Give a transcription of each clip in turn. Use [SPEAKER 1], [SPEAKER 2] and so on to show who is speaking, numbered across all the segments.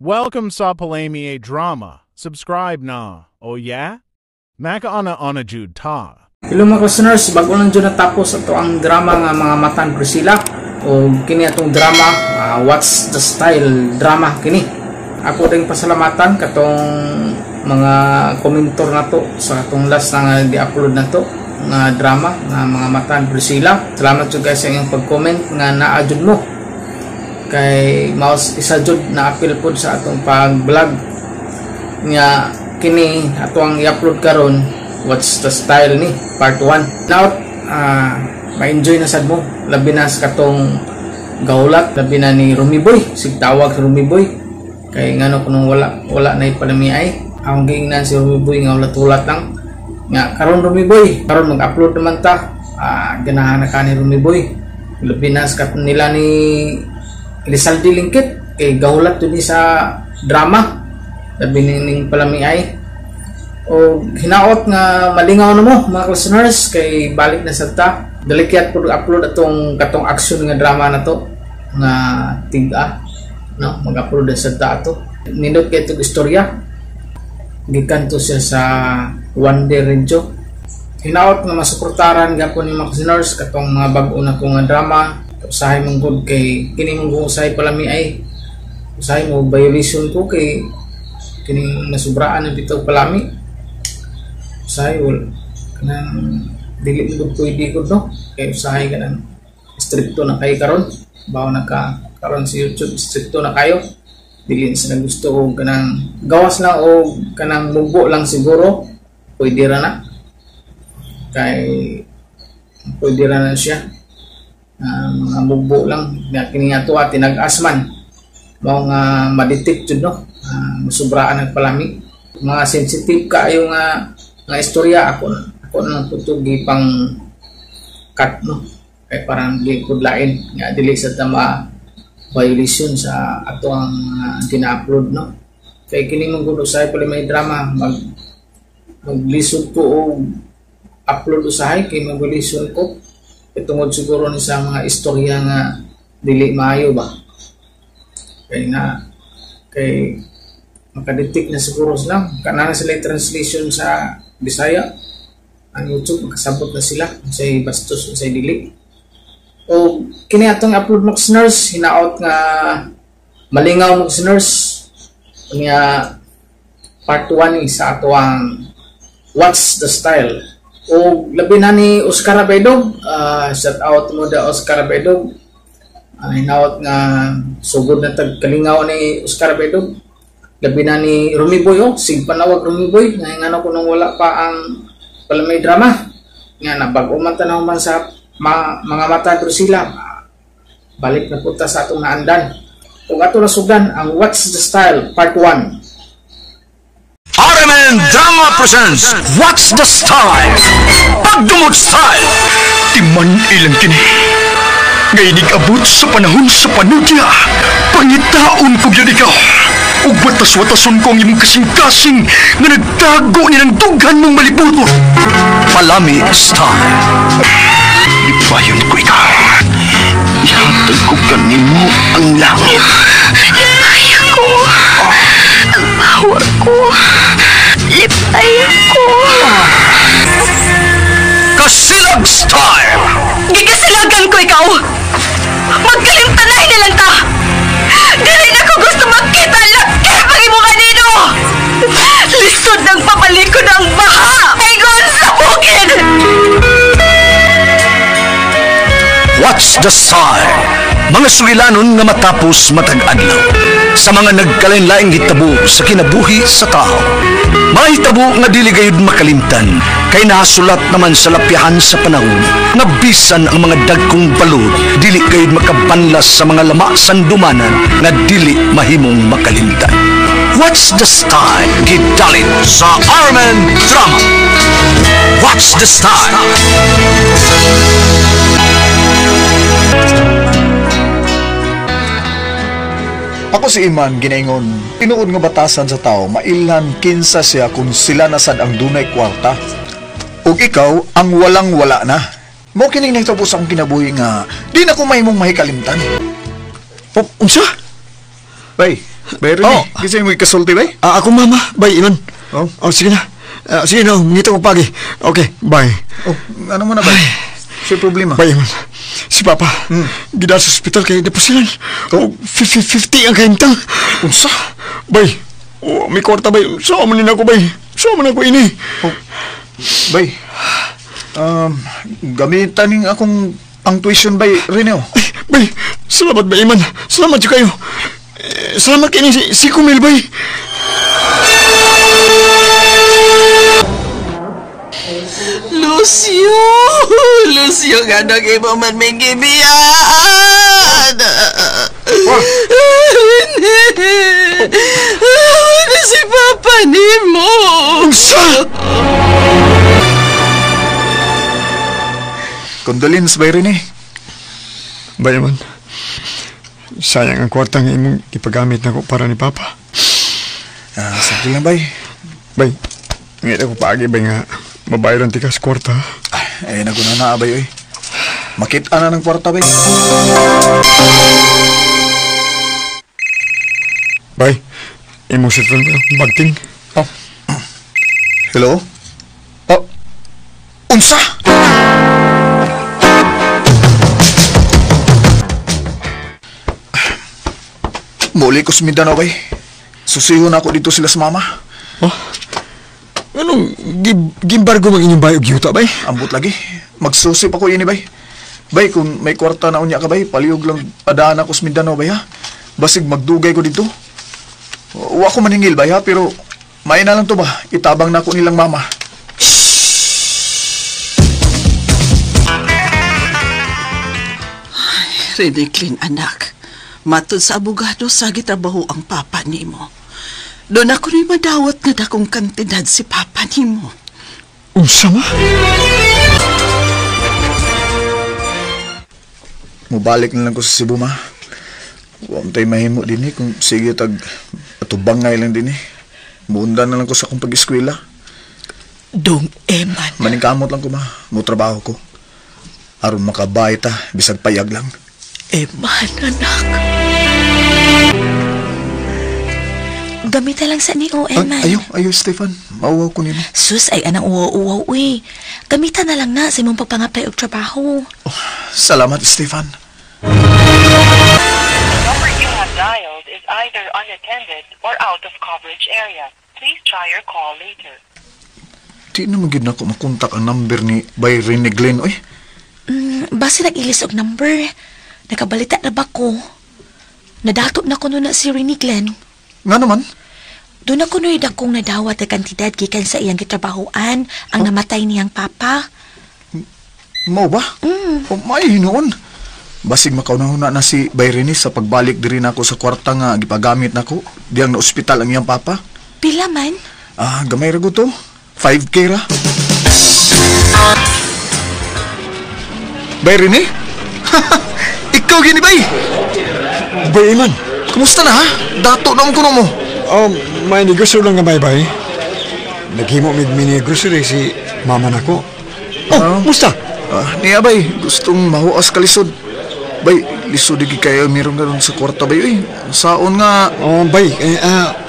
[SPEAKER 1] Welcome sa Palami Drama. Subscribe na. Oh yeah? Maka ana jud ta.
[SPEAKER 2] Hello mga listeners, bago lang dyan natapos ito ang drama nga mga Matan Priscilla o kini atong drama What's the Style drama kini. Ako ding pasalamatan katong mga komentor na to sa atong last na di-upload na to nga drama nga mga Matan Priscilla. Salamat jud guys sa inyong pag-comment nga naadjud mo kay maus isa jud na appeal pod sa atong pag-vlog nga kini ato ang i-upload karon. What's the Style ni part 1. Now ma-enjoy na sad mo labi na sa katong gaulat labi na ni Rumiboy sig tawag si Rumiboy kay ngano kuno wala na ipalami ay ang giingnan si Rumiboy nga ulat-ulat lang nga karon Rumiboy karon mag-upload naman ta ganahan na ka ni Rumiboy labi na sa nila ni Elizalde Lingkit kay gaulat to ni sa drama labi ning palami ay o hinaot nga malingaw na mo mga listeners kay balik na sa ta dalikyat po upload atong katong action nga drama na to nga tiga no mag-upload na sa ta ato nindot kay itong istorya gikan to siya sa One Day Radio hinaot nga masuportaran gapon ni mga listeners katong mga bag-o na ko nga drama usahay mong good kay kini mong usahay palami ay usahay mo violation ko kay kini nasubraan ng bitaw palami usahay wala kanang dili mo pwede ko no kay usahay kanang stricto na kayo karon bawo naka karon sa YouTube stricto na kayo dili sa gusto o kanang gawas lang o kanang mubo lang siguro pwede ra na kay pwede ra na siya mga mubo lang nga kini ato tinag-asman mao nga ma-detect jud no masubraan ang palami mga sensitive kaayo nga istorya ako nang putugi pang cut no kay parang di pudlain nga dili sa tama violation sa ato ang tina-upload no kay kini mong gusto sa pala may drama maglisod ko o upload usahay kay mag-violation ko tungod siguro ni sa mga istorya nga dili maayo ba kay makadetik na siguro sila kanana sila translation sa Bisaya ang YouTube makasabot na sila sa bastos sa dili o kini atong upload mo listeners hinaot nga malingaw mo listeners nga part 1 sa ato ang What's the Style o labi na ni Oscar Abedog shout out mo da Oscar Abedog hinaot nga sugod na tagkalingaw ni Oscar Abedog labi na ni Rumiboy sig panawag Rumiboy nga ngano ko nang wala pa ang palamay drama nga nabag-o man tanaw man sa mga Matan Priscilla balik na punta sa atong naandan ug ato nasugdan ang What's the Style part 1.
[SPEAKER 3] RMN Drama presents What's the Style? Pagdumot Style timan ilang kini ngayon abot sa panahon sa panudya pangitaon ko yun ikaw ug watas-watason ko ang imong kasing-kasing nga nagtago ni ng dughan mong malibutor Palami Style ipayon ko ikaw ihatag ko kanimo ang langit
[SPEAKER 4] lipay ko ang power ko lipay ko
[SPEAKER 3] Kasilag Style
[SPEAKER 4] gigasilagan ko ikaw magkalimtanay na lang ta dili na ko gusto makita laki pag imo kanino lisod ng papalikod ang baha aygon sa bukid.
[SPEAKER 3] What's the Style? Mga sugilanon nga matapos matag adlaw sa mga nagkalain-laing hitabo sa kinabuhi sa tao. Mga hitabo nga dili gayud makalimtan kay nasulat naman sa lapyahan sa panahon nga bisan ang mga dagkong balod dili gayud makabanlas sa mga lama sandumanan nga dili mahimong makalimtan. What's the Style? Gidalit sa RMN Drama. What's the Style?
[SPEAKER 5] Ako si Iman ginaingon, tinuod nga batasan sa tao, mailhan kinsa siya kung sila nasad ang dunay kwarta. Ug ikaw ang walang-wala na. Mao kining nagtapos akong kinabuhi nga di na ko mahimong mahikalimtan.
[SPEAKER 6] Unsa?
[SPEAKER 5] Bay, Bay
[SPEAKER 6] Oh.
[SPEAKER 5] Rene, kasi mo ikasulti bay?
[SPEAKER 6] Ako mama, bye Iman.
[SPEAKER 5] Oh.
[SPEAKER 6] Sige na. Sige na, ngito ko pagi. Okay, bye.
[SPEAKER 5] Oh, ano mo na bay? Siya problema.
[SPEAKER 6] Bye Iman. Si Papa, gidal sa ospital kay deposilan.
[SPEAKER 5] Oh.
[SPEAKER 6] 50 ang kaimtang.
[SPEAKER 5] Unsa?
[SPEAKER 6] Bay, may kwarta bay. So, manin ako bay. So, manin ako ini.
[SPEAKER 5] Oh. Bay, gamitan ning akong pang tuition bay Rene.
[SPEAKER 6] Ay, bay, salamat bay Iman. Salamat siya kayo. Salamat kayo si Kumil bay.
[SPEAKER 7] Lucio! Lucio nga nag-iba man may gibiyan! Ano si Papa ni mo?
[SPEAKER 5] Condolence bay Rene.
[SPEAKER 6] Bay Iman, sayang ang kwarta nga imong ipagamit na ko para ni Papa.
[SPEAKER 5] Sakto lang bay.
[SPEAKER 6] Bay, ngit ako paagi bay nga mabayaran tikas kwarta.
[SPEAKER 5] Ay, naguna na bay oy. Makita na ng kwarta bay.
[SPEAKER 6] Bay, imong cellphone ba? Bagting.
[SPEAKER 5] Oh. Hello? Oh. Unsa? Muli ko sa Mindanao bay. Susihon ako dito sila sa mama.
[SPEAKER 6] Oh? Anong gimbargo mag inyong bayog yuta bay?
[SPEAKER 5] Ambot lagi. Magsusip ako ini bay. Bay, kung may kwarta na unya ka bay, palihog lang adaan ako sa Mindanao bay ha. Basig magdugay ko dito. Wa ko maningil bay ha, pero may na lang to ba? Itabang na ako nilang mama.
[SPEAKER 7] Riniklin anak. Matod sa abogado sa gitrabaho ang papa nimo. Doon ako ni madawat nga dakong kantidad si papa nimo.
[SPEAKER 6] Unsa ma?
[SPEAKER 5] Mubalik na lang ko sa Cebu ma. Huwag tayo mahimo din kung sige tag atubangay lang din Muundan na lang ko sa akong pag-eskwela.
[SPEAKER 7] Dong Eman.
[SPEAKER 5] Maningkamot lang ko ma. Mutrabaho ko. Aron makabay ta, bisag payag lang.
[SPEAKER 7] Eman, anak.
[SPEAKER 4] Gamita lang sa ni Eman.
[SPEAKER 5] Ayo, Stefan. Mauwaw ko nimo.
[SPEAKER 4] Sus, ay anang uwaw-uwaw, uy. Gamita na lang na sa imong pagpangapay og trabaho.
[SPEAKER 5] Oh, salamat, Stefan.
[SPEAKER 8] Number you have dialed is either unattended or out of coverage area. Please try your call later.
[SPEAKER 5] Di naman gid nako makontak ang number ni by Rene Glenn, oy.
[SPEAKER 4] Basi nag-ilis og number. Nakabalita na ba ko? Nadatop na ko na si Rini Glenn.
[SPEAKER 5] Nga naman?
[SPEAKER 4] Doon ako no'y dakong nadawat na kantidad gikan sa iyang gitrabahoan ang namatay niyang papa.
[SPEAKER 5] Mao ba? O may noon. Basig makaunahuna na si Bayrene sa pagbalik diri nako sa kwarta nga gipagamit nako diyang na ospital ang iyang papa.
[SPEAKER 4] Pila man?
[SPEAKER 5] Gamay ra go to. 5K ra. Bayrene? Ikaw gini bay?
[SPEAKER 6] Bay Iman.
[SPEAKER 5] Kumusta na ha? Dato na kuno mo.
[SPEAKER 6] May negosyo lang nga bay-bay. Naghimo mig mini grocery si mama nako. Musta?
[SPEAKER 5] Niya bay, gustong mahuas ka lisod. Bay, lisod di kayo meron na ron sa kwarta bay. Uy, saon nga.
[SPEAKER 6] Bay,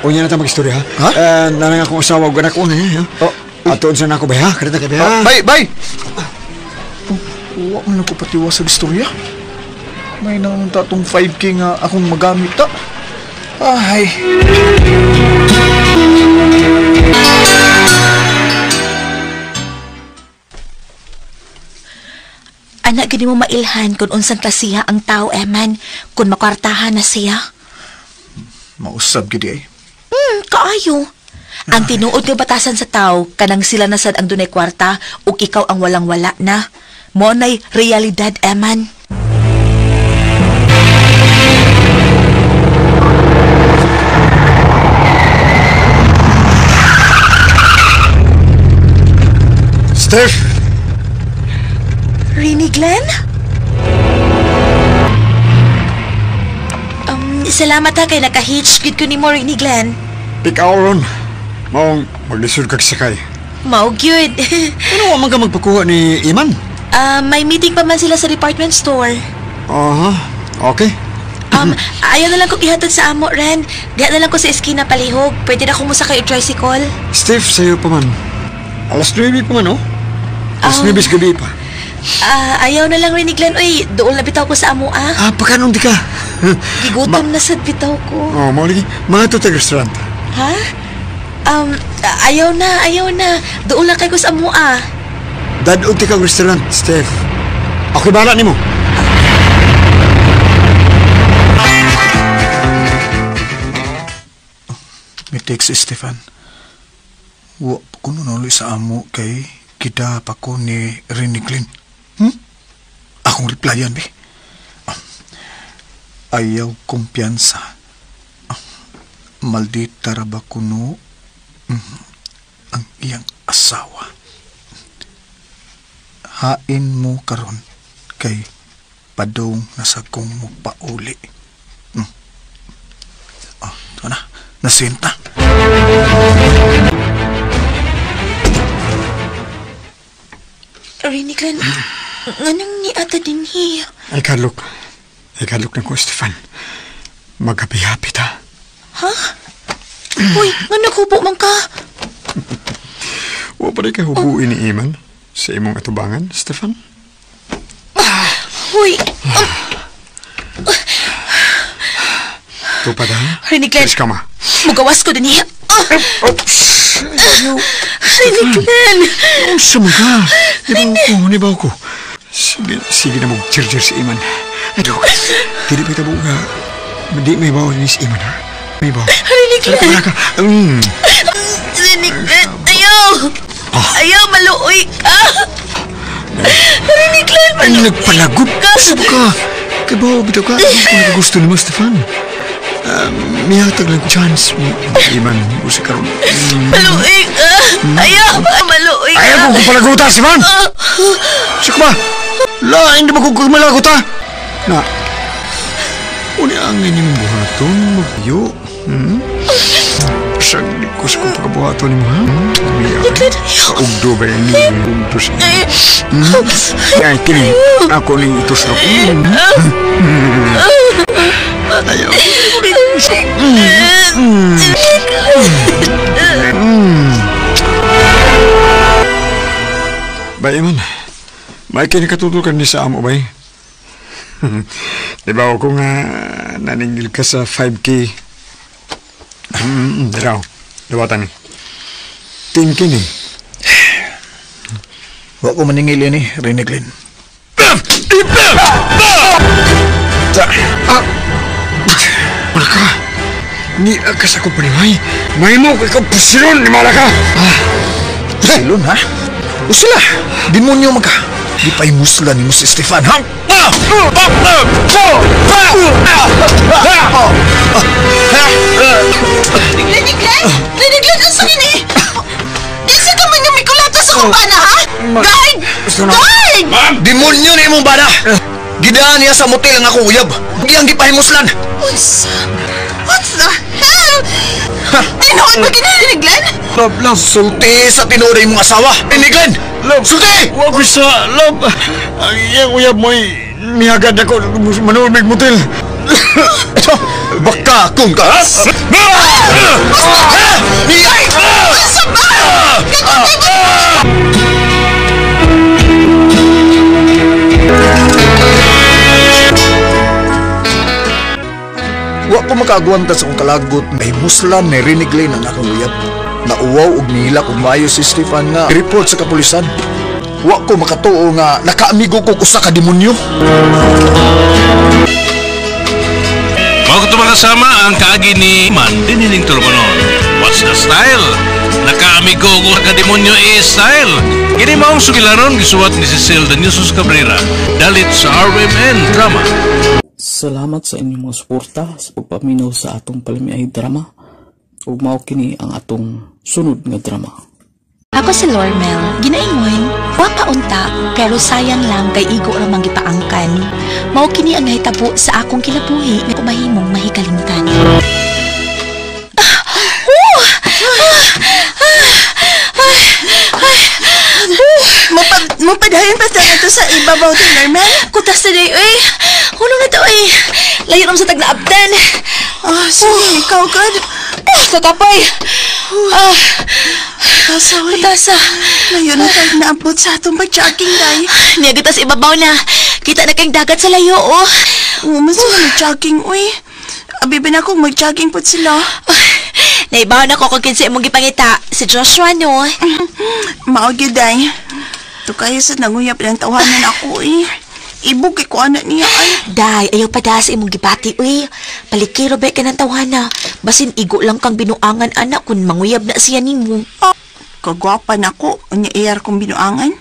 [SPEAKER 6] unya na tayo mag-istorya ha?
[SPEAKER 5] Ha?
[SPEAKER 6] Nanang akong asawa og anak ko na ha? Atoon sa nako bay ha? Karita ka bay ha?
[SPEAKER 5] Bay! Huwag mo na ko patiwa sa istorya. May naman tatong 5K nga akong magamit ta. Ay.
[SPEAKER 4] Anak, gini mo mailhan kung unsang klasiha ang tao, Eman, kung makwartahan na siya.
[SPEAKER 5] Mausab gidi ay.
[SPEAKER 4] Kaayo. Ang tinuod nga batasan sa tao, kanang sila nasad ang dunay kwarta, ug ikaw ang walang-wala na. Mo nay realidad, Eman.
[SPEAKER 6] Steph!
[SPEAKER 4] Rini Glenn? Salamat ha kay naka-hitch gid ko ni mo, Rini Glenn.
[SPEAKER 6] Ikaw ron. Maong maglisod kag sakay.
[SPEAKER 4] Mao gyud.
[SPEAKER 6] Ano man ka magpakuha ni Iman?
[SPEAKER 4] May meeting pa man sila sa department store.
[SPEAKER 6] Okay.
[SPEAKER 4] Ayaw na lang ko ihatod sa amo, Ren. Diha na lang ko sa eskina palihog. Pwede na kumusa kayo tricycle.
[SPEAKER 6] Steve, sa'yo pa man. Alas 9 pa man, oh. Alas 9 gabi pa.
[SPEAKER 4] Ayaw na lang rin ni Glenn. Uy, doon na bitaw ko sa amo,
[SPEAKER 6] Pagkanong di ka?
[SPEAKER 4] Gigutom na sad bitaw ko.
[SPEAKER 6] Mga lagi. Mga ito tayo restaurant.
[SPEAKER 4] Ha? Ayaw na. Doon lang kayo sa amo,
[SPEAKER 6] Dadod ti kang restaurant, Steve. Ako'y bahala ni mo.
[SPEAKER 5] Mitik si Stefan. Wa kuno nuloy sa amo kay kita pa ko ni Reniglin. Akong replyan, be. Ayaw kumpiyansa. Maldita ra ba kuno ang iyang asawa. Hain mo karon kay padong nasa kong mupauli. Ito na. Nasinta.
[SPEAKER 4] Rini Glenn, nganang ni ata din hiya.
[SPEAKER 6] Ay, kalok na ko, Stefan. Maghapi-hapi ta.
[SPEAKER 4] Ha? Uy, nga naghubo man ka.
[SPEAKER 6] Wa pa rin ka hubuin ni Iman sa imong atubangan, Stefan?
[SPEAKER 4] Uy,
[SPEAKER 6] Ito pa dahil?
[SPEAKER 4] Rini Glenn,
[SPEAKER 6] Teres ka ma.
[SPEAKER 4] mugawas ko din hiya. Rini Glenn.
[SPEAKER 6] Unsa mo ka? Nibaw ko. Sige na mag-charger si Iman. Aduh, tidak pa itabo nga. Hindi may bawa ni si Iman, ha? May bawa.
[SPEAKER 4] Rini Glenn. Rini Glenn, ayaw. Ayaw, maluoy ka. Rini Glenn,
[SPEAKER 6] Ay, nagpalagop. Sabo ka. Kaya bawa, bitaw ka. Kung gusto ni mo, Stefan. May hatag lang chance. Iman, gusto ka ron.
[SPEAKER 4] Maluoy ka. Ayaw, maluoy ka.
[SPEAKER 6] Ayaw ko kung palaguta, Stefan. Saka ba? La, hindi ba kung malaguta? Na, uni ang inyong buhaton, magyo. Sagdi ko sa kong pagkabuhaton mo, ha? Ugdo ba yan yung utos? Ay, kini, ako ning utos na ko. Ayaw. Bay, Iman. May kinikatutulkan ni sa amo, bay. Di ba ako nga naningil ka sa 5K? Diraw. Dawatan ni. Tingkin eh.
[SPEAKER 5] Wa ko maningil yan, Reniglin.
[SPEAKER 6] Wala ka. Ni akas ako pa ni May. May mo, ikaw pusilon, ni Mala ka.
[SPEAKER 5] Silon, ha? Usila, demonyo maka. Di pa'y musla ni mo si Stefan, ha?
[SPEAKER 7] Glenn, ang sakit eh! Isa ka man yung may kulata sa kumpana, ha? Guard! Guard!
[SPEAKER 5] Demonyo ni mong bana! Gidaan niya sa motel ang akong uyab. Giyang di pa'y muslan.
[SPEAKER 7] What's the hell? Tinood ba kinahali ni Glenn?
[SPEAKER 5] Love. Sulti sa tinuray mong asawa. Reniglin!
[SPEAKER 6] Love,
[SPEAKER 5] sulti!
[SPEAKER 6] Huwag ko sa, love. Ang iyang uyab mo'y mihagad ako manood may motel.
[SPEAKER 5] Baka kung ka, ha? Niyay! Wa ko makaagwanta sa kong kalagot na muslan ni Reniglin ang akong uyab. Nauwaw og nila kung maayo si Stefan nga report sa kapulisan. Wa ko makatuo nga nakaamigo ko usa ka demonyo.
[SPEAKER 9] Mga kasama ang kaagi ni Man dinining tulumanon. What's the style? Nakaamigo ko ka demonyo style. Kini maong sugilanon gisuwat ni Cecil Daniusos Cabrera. Dalit sa RMN Drama.
[SPEAKER 2] Salamat sa inyong mga suporta sa pagpaminaw sa atong palamiay drama. Ug mao kini ang atong sunod nga drama.
[SPEAKER 4] Ako si Lormel, ginaingon, wapa unta, pero sayang lang kay igo ra mangipaangkan. Mao kini ang nahitabo sa akong kinabuhi na kumahimong mahikalimtan.
[SPEAKER 7] Mapadayon pa sa ito sa ibabaw din, Lormel?
[SPEAKER 4] Kutas na day, uy! Hulong na to, uy! Layo naman sa tagnaabdan.
[SPEAKER 7] Sige, ikaw God.
[SPEAKER 4] Sa kapay.
[SPEAKER 7] Tasa. Layo na tayo naabot sa atong pag-jogging, day.
[SPEAKER 4] Niyagitas ibabaw na. Kita na kayong dagat sa layo, oh.
[SPEAKER 7] Mas sila mag-jogging, uy. Abibin akong mag-jogging po sila.
[SPEAKER 4] Naibaw na ko kung kinsa imong gipangita. Si Joshua, no?
[SPEAKER 7] Maogi, day. Ito kayo sa nanguyap ng tawanan ako, eh. Ibog ko anak niya, ay.
[SPEAKER 4] Day, ayaw pa da sa imong gipati, uy. Palikiro ba ka ng tawana. Basin igo lang kang binuangan, anak, kung manguyab na siya nimo.
[SPEAKER 7] Kagwapan ako. Unya iyar kong binuangan.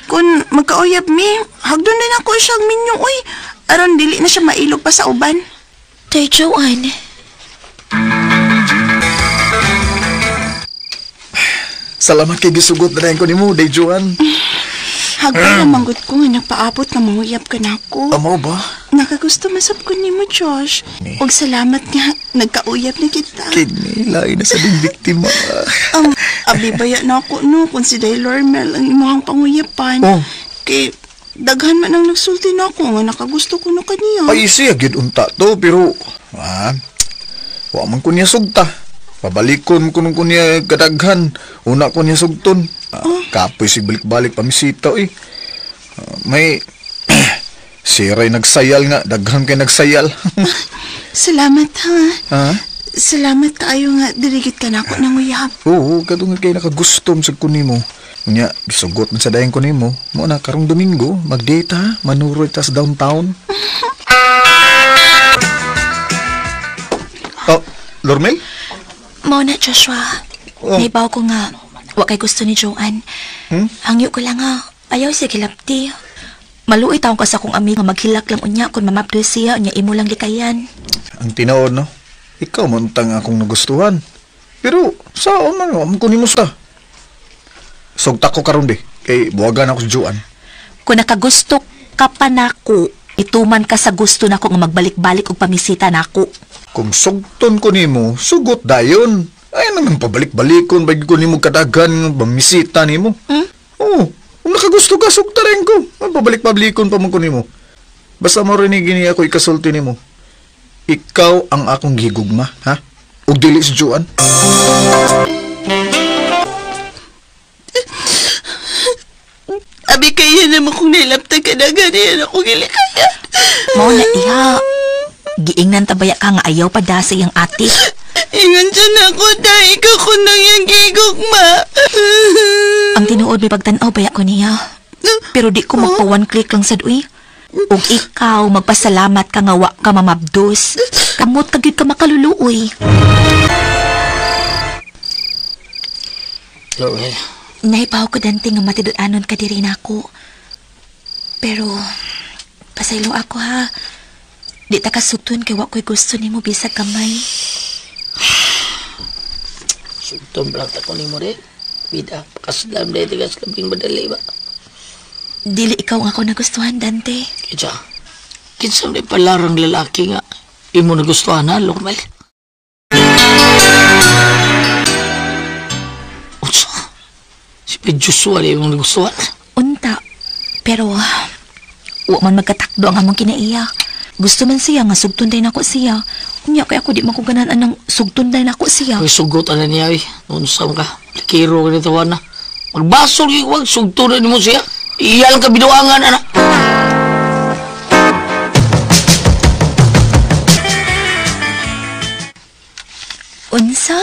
[SPEAKER 7] Kung magkauyab mi, hagdon din ako siyang minyo, uy. Aron dili na siya mailog pa sa uban.
[SPEAKER 4] Day, Joanne.
[SPEAKER 5] Salamat kay gisugot na rin ko ni mo, Day Joan.
[SPEAKER 7] Hagdon na manggut ko nga nagpaabot na manguyab ka na ako.
[SPEAKER 5] Amo ba?
[SPEAKER 7] Nakagusto masab ko ni mo, Josh. Ug salamat nga, nagkauyab na kita.
[SPEAKER 5] Kini, lain na sa ding biktima.
[SPEAKER 7] Abibaya na ako, no, kung si Day Lormel ang imuhang panguyapan.
[SPEAKER 5] Oh.
[SPEAKER 7] Kay, daghan man ang nagsulti na ako nga nakagusto ko na kaniya.
[SPEAKER 5] Ay, siya, gid unta to, pero, wa man ko niya sugta. Pabalikon ko nung ko niya kadaghan. Una ko niya sugton. Kapoy si balik-balik pamisita, eh. May, siray nagsayal nga, daghan kay nagsayal.
[SPEAKER 7] Salamat, ha?
[SPEAKER 5] Ha?
[SPEAKER 7] Salamat kaayo nga, dirigit ka na ako ng uyab.
[SPEAKER 5] Oo, kadung kay nakagustom sa kunimo. Nya, gisugot man sa dayang kunimo. Mo na karong Domingo, mag-date ha, manuroy ta sa downtown. Oh, Lormel?
[SPEAKER 4] Mao na, Joshua. Naibaw ko nga, wa kay gusto ni Joanne. Hangyo ko lang ha, ayaw siya kilapti. Maluoy taong ka sa kong amiga maghilak lang unya kung mamabdo siya, unya imo lang likayan.
[SPEAKER 5] Ang tinaod, no? Ikaw man tang akong nagustuhan. Pero, saan man, am ko ni mo sa? Sugta ko karon be, kay buwagan ako sa Joanne.
[SPEAKER 4] Kung nakagusto ka pa nako, ituman ka sa gusto nako nga magbalik-balik og pamisita nako.
[SPEAKER 5] Kung sugton ko nimo, sugot dayon. Ay naman pabalik-balikon bagi ko nimo kadagan nga pamisita nimo. Oo, kung nakagusto ka sugta rin ko. Pabalik-balikon pa man ko nimo. Basta mo rinig ni ako ikasulti nimo. Ikaw ang akong gigugma, ha? Ug dili si Joanne.
[SPEAKER 7] Abi kaya naman kung nilaptag ka na ganyan ako gilikaya.
[SPEAKER 4] Mao na iha. Giingnan tabaya ka nga ayaw pa da sa iyang ate.
[SPEAKER 7] Ingan dyan ako dahil ka ko nang yung gigugma.
[SPEAKER 4] Ang tinuod may pagtanaw baya ko niya. Pero di ko magpa one click lang sad uy. Ug ikaw magpasalamat ka nga wa ka mamabdos. Kamot ka gyud ka makaluluoy.
[SPEAKER 10] Lorel.
[SPEAKER 4] Naibaw ko dante nga matidud-anon ka diri nako. Pero pasaylo ako ha. Di ta kasutun kay wa ko'y gusto nimo bisag kamay.
[SPEAKER 10] Sugton lang ta ko nimo re. Bida kaslam dai tigas labing madali ba.
[SPEAKER 4] Dili ikaw nga ako nagustuhan, Dante.
[SPEAKER 10] Kaya, kinsa may palarang lalaki nga imo nagustuhan na, Lormel? Unsa? Si Joshua na imo nagustuhan?
[SPEAKER 4] Unta. Pero, wa man magkatakdo ang among kinaiya. Gusto man siya nga sugtunday nako siya. Unya kay ako di makuganan anang sugtunday nako siya.
[SPEAKER 10] Ay sugot ana niya ay. Unsa ka? Kiro ka nito na. Magbasol gyud wag sugtunan nimo siya. Iyal ka biduangan ana.
[SPEAKER 4] Unsa?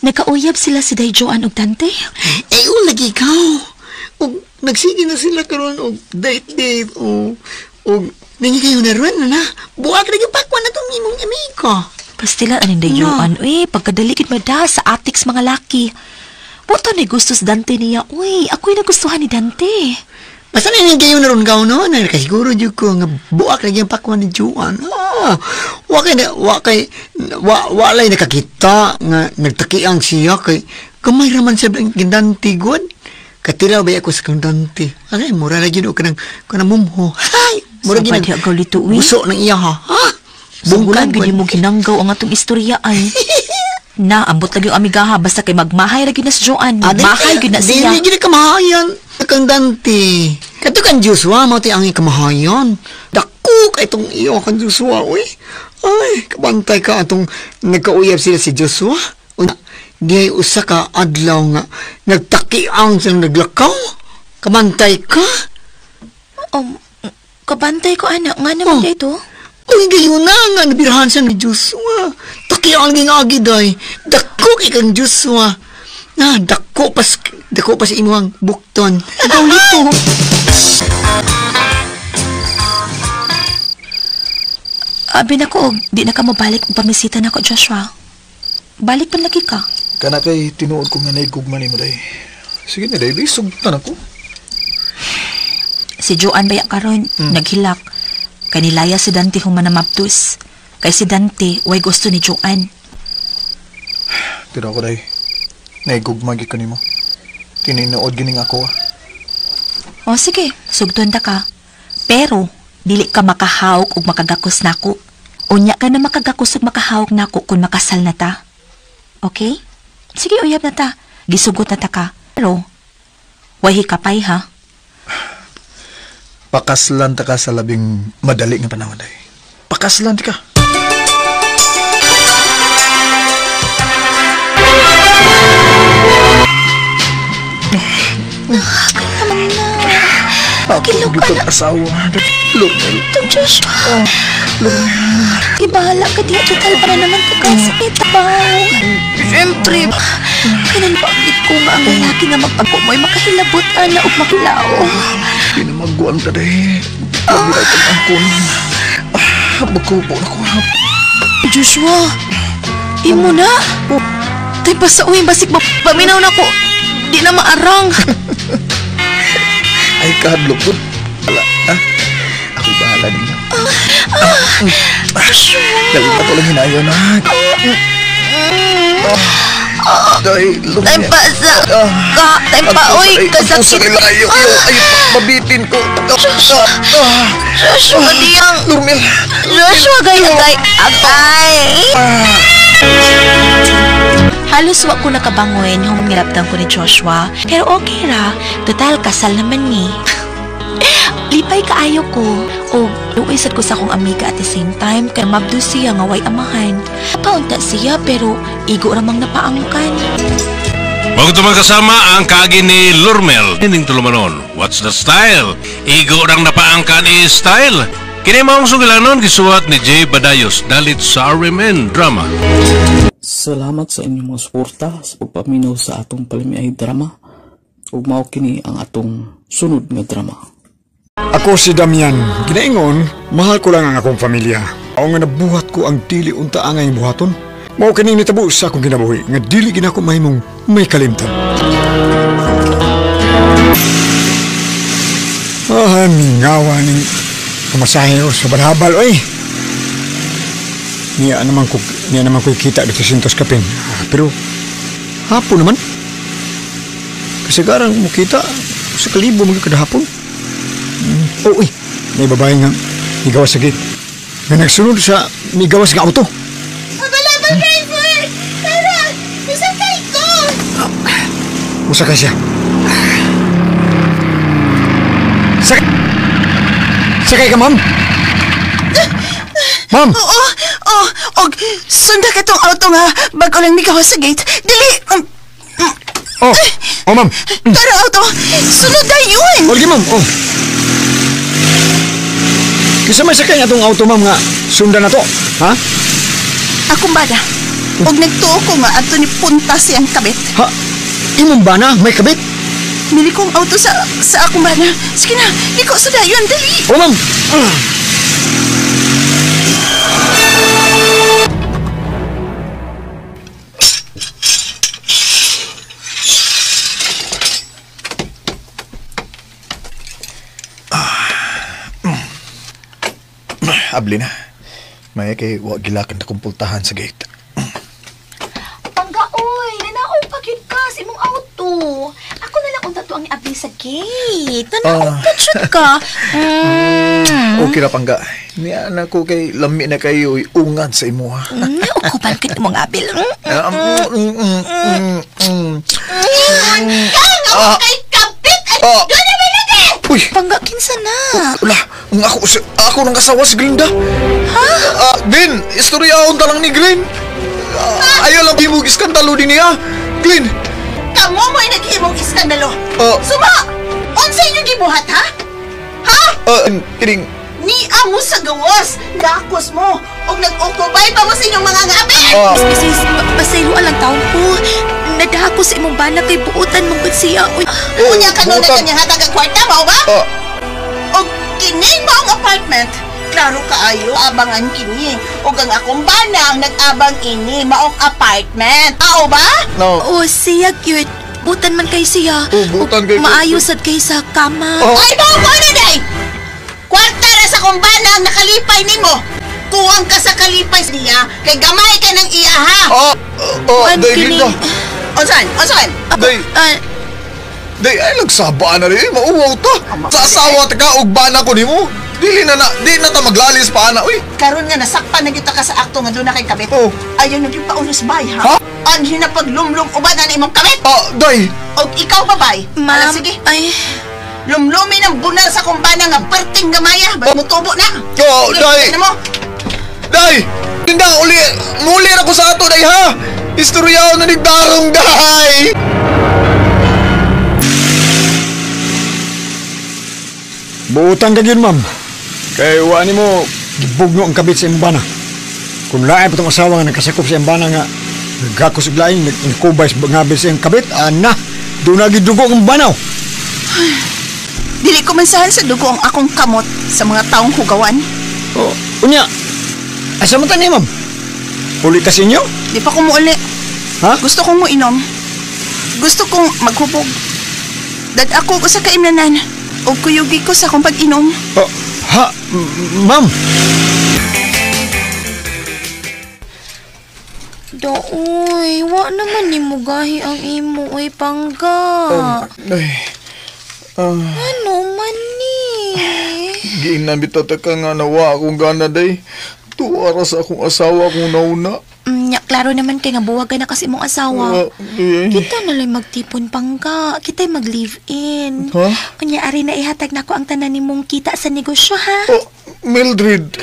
[SPEAKER 4] Nakauyab sila si Day Joanne ug Dante?
[SPEAKER 10] Lagi ikaw. Og nagsige na sila karon og date og nangi kayo na ron, na. Buwag na yung pakwan na itong imong amigo.
[SPEAKER 4] Pastila aning dayuan, uy, pagkadalikid mada sa atiks mga laki. Buto ni gusto sa Dante niya, uy, ako'y nagustuhan ni Dante.
[SPEAKER 10] Basta nangi kayo na ron kao, no? Nakasiguro dyan ko nga buwag na yung pakwan ni Juan. Walay nakakita nga nagtakiang siya kay kamay raman siya ang Dante good. Katira ba ako sa kang Dante? Ay, mura na dyan o kanang mumho. Ay!
[SPEAKER 4] Mura gina gaw lito uy.
[SPEAKER 10] Buso ng iya ha.
[SPEAKER 4] Bungkag gini mo ginanggaw ang atong istorya ay. Na ambot lagi yung amigaha basta kay magmahay lagi na si Joanne. Magmahay gid na siya.
[SPEAKER 10] Dili gid kamahayan. Kang Dante. Kato kan Joshua mo ti ang kamahayan. Dako dako kay itong iyo kan Joshua, uy. Ay, kabantay ka atong nagkauyab sila si Joshua. Una, di usa ka adlaw nga nagtakiang sa naglakaw. Kabantay ka.
[SPEAKER 4] Kabantay ko, anak. Nga naman dito.
[SPEAKER 10] Uy, gayon na nga, nabirahan siya ni Joshua. Takiang gingagi, day. Dako kay kang Joshua. Dako pa sa imuhang bukton. Ikaw nito.
[SPEAKER 4] Abi na ko, di na ka mo balik pamisita na ko, Joshua. Balik pa lagi ka.
[SPEAKER 5] Kana kay tinuod ko nga naigugman ni mo, day. Sige na, day. Sugtan ako.
[SPEAKER 4] Si Joan baya karon naghilak. Kanilaya si Dante human na maptus. Kay si Dante, way gusto ni Joan.
[SPEAKER 5] Pero ako, day. Naigugmagi ko ni mo. Tininood gining ako,
[SPEAKER 4] O sige, sugton ta ka. Pero, dili ka makahawk ug makagakos nako. Unya ka na makagakos ug makahawk nako kung makasal na ta. Okay? Sige, uyab na ta. Gisugot na ta ka. Pero, way hikapay ha.
[SPEAKER 5] Pakaslan ta ka sa labing madali nga panahon, day. Pakaslan ti ka. Ako gitong asawa. Lumel.
[SPEAKER 4] Ito, Joshua. Ibahala ka diya. Total para naman kakasakit ba? Siyempre. Kinanbagit ko nga ang lalaki nga magpagkumoy makahilabot na o makilao.
[SPEAKER 5] Pinamaguan ka, day. Pagbiray ka ng kunin. Magkupo na ko.
[SPEAKER 4] Joshua. Imo na. Tay pa sa uwing basik paminaw na ko. Di na maarang.
[SPEAKER 5] Ay, kahadlok po. Wala, ha? Ako'y bahala ninyo. Dali pa ito lang hinayon, ha? Day, lumya.
[SPEAKER 4] Tay pa sa ka. Tay pa, uy, kasakit.
[SPEAKER 5] Ang pusa kay layo. Ay, mabitin ko.
[SPEAKER 4] Joshua, diyang.
[SPEAKER 5] Lumya.
[SPEAKER 4] Joshua, agay. Halos wa ko nakabangon yung miraptan ko ni Joshua. Pero okay ra. Total, kasal naman ni. Lipay kaayo ko. O, luwisad ko sa akong amiga at the same time. Kaya mabdo siya nga way amahan. Kaunta siya pero igo ramang napaangkan.
[SPEAKER 9] Bago ito kasama ang kaagi ni Lurmel. Nining tulumanon. What's the style? Igo rang napaangkan is style. Kini maong sugilanon gisuwat ni Jay Badayos dalit sa RMN Drama.
[SPEAKER 2] Salamat sa inyong mga suporta sa pagpaminaw sa atong palimiay drama. Ug mao kini ang atong sunod nga drama.
[SPEAKER 6] Ako si Damian. Ginaingon, mahal ko lang ang akong pamilya. Ako nga nabuhat ko ang dili unta angay buhaton. Mao kining nitabo sa akong ginabuhi nga dili ginako mahimong may kalimtan. Mingawa ning kamasahe ko sa balhabal, oy. Niya naman ko kita dito sintos kapin. Pero hapon naman. Kasi garang mo kita sa kalibo mga kadahapon. Uy, may babae nga migawas sa gate. Nga nagsunod sa migawas nga auto.
[SPEAKER 4] Mabalabang driver! Tara! Musakay ko!
[SPEAKER 6] Musakay siya. Sakay ka, ma'am? Ma'am!
[SPEAKER 7] Og sunda ka tong auto nga bago lang migawas sa gate. Dili!
[SPEAKER 6] Ma'am.
[SPEAKER 7] Tara, auto! Sunod na yun!
[SPEAKER 6] Okay, ma'am. Kisa may sakay nga tong auto, ma'am, nga sundan na to, ha?
[SPEAKER 7] Akong bada. Og nagtuo ko nga ato ni punta siyang kabit.
[SPEAKER 6] Ha? Imong ba na? May kabit?
[SPEAKER 7] Mili kong auto sa akong bada. Sige na, liko sa dayon, dali!
[SPEAKER 6] Ma'am!
[SPEAKER 5] Abli na. Maya kay wag gilakan na kumpultahan sa gate.
[SPEAKER 4] Pangga, oy! Nanaoy pagid ka sa imong auto. Ako na lang unta to ang iabli sa gate. Nanaoy pagid ka.
[SPEAKER 5] Okay na, Pangga. Niya na ko kay lami na kayo ungan sa imo, ha?
[SPEAKER 4] Ukupan ka mong abil.
[SPEAKER 7] Kaya nga kay kapit! Ay, gano'n ba lagi?
[SPEAKER 5] Uy!
[SPEAKER 4] Pangga, kinsa na?
[SPEAKER 5] Wala, ako nang kasawa si Glinda.
[SPEAKER 4] Ha?
[SPEAKER 5] Glenn, istoryahon ta lang ni Glenn. Ayaw lang himog iskandalo din niya. Glenn!
[SPEAKER 7] Kamo mo'y naghimong iskandalo.
[SPEAKER 5] Ah.
[SPEAKER 7] Suma! Unsa inyong gibuhat, ha? Ha?
[SPEAKER 5] Kidding.
[SPEAKER 7] Ni amo sa gawas, dakos mo, o nag-ukubay pa mo sa inyong mga ngabi!
[SPEAKER 4] Sis, pasaylo alang taon ko. Nadako sa imong bana kay buutan mong siya.
[SPEAKER 7] Unya ka nun na kanyang hatag ang kwarta mo, ba? O kining mo ang apartment, klaro kaayo, abangan kini. O ang akong bana ang nag-abang ini, maong apartment. Tao ba?
[SPEAKER 5] No.
[SPEAKER 4] Oh, siya cute. Butan man kay siya.
[SPEAKER 5] Butan kay
[SPEAKER 4] maayosad kay sa kama.
[SPEAKER 7] Ay, mo na day! Kwarta na sa kumbana ang nakalipay nimo. Kuwang ka sa kalipay niya, kay gamay ka ng iya, ha?
[SPEAKER 5] Day, Glinda.
[SPEAKER 7] Onsan?
[SPEAKER 5] Day, ay nagsaba na rin. Mauwaw ta. Sa asawa ta ka, ugbana ko ni mo. Di na ta maglalis pa na, uy.
[SPEAKER 7] Karon nga nasakpan na kita ka sa akto nga doon na kay kabit. Ayaw na yung paunos bay, ha? Anhin na paglumlum uban na imong kabit.
[SPEAKER 5] Day.
[SPEAKER 7] O ikaw babay.
[SPEAKER 4] Ma'am,
[SPEAKER 7] sige.
[SPEAKER 4] ay...
[SPEAKER 7] Lumlumin ang bunal sa kumbana nga perting gamaya. Ba't mo tubo na?
[SPEAKER 5] Day. Day. Glinda, muli ako sa ato, Day, ha? Istoryaw na nigdarong, Day.
[SPEAKER 6] Buutan ka yun, ma'am. Kaya wani mo, gibugno ang kabit sa iyong bana. Kung lain pa itong asawa nga nagkasakop sa iyong bana nga, nagkakos iglaing, nagkubay sa ngabit sa iyong kabit, doon na gidugo ang banaw.
[SPEAKER 7] Dili ko mansahan sa dugo ang akong kamot sa mga taong hugawan.
[SPEAKER 6] Unya, asa mo tani, ma'am? Uli ka sa inyo?
[SPEAKER 7] Di pa ko muuli.
[SPEAKER 6] Ha?
[SPEAKER 7] Gusto kong muinom. Gusto kong maghubog. Dad ako sa kaimnanan. O kuyugi ko sa akong pag-inom.
[SPEAKER 6] Ma'am?
[SPEAKER 4] Daoy, wa naman ni mo gahi ang imo, oy pangga. Ano man ni?
[SPEAKER 5] Ginambita ta ka nga nawa akong gana, Day. Tuwara sa akong asawa akong nauna.
[SPEAKER 4] Klaro naman kay nga buwagan na kasi mong asawa. Kita na lang magtipon pangga. Kita'y mag-live-in. Kanya ari na ihatag na ko ang tanan ni mong kita sa negosyo, ha?
[SPEAKER 5] Mildred.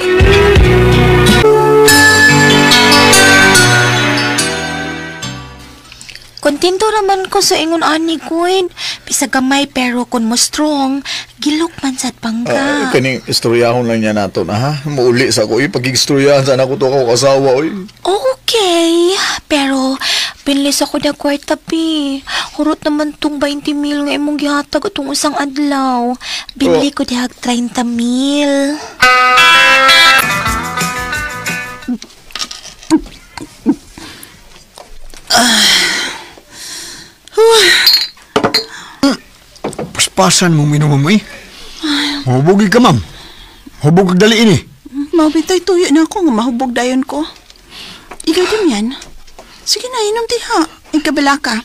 [SPEAKER 4] Kontento naman ko sa ingon ani ko. Bisa gamay pero kun mo strong, gilok man sad pangga.
[SPEAKER 5] Kaning istoryahon lang niya nato na, ha? Mauli sa ko, pag-istoryahan sana ko to ako asawa, oy.
[SPEAKER 4] Okay, pero pinlis ako na kwarta, pi. Hurot naman tong 20 mil nga imong gihatag atong usang adlaw. Binili ko dihag 30 mil.
[SPEAKER 6] Paspasan mo minum mo, eh. Mahubugi ka, ma'am. Hubog dali ini.
[SPEAKER 7] Mabitay tuyo na ako nga mahubog dayon ko. Ikaw din yan. Sige na, inom diha. Ikabala ka.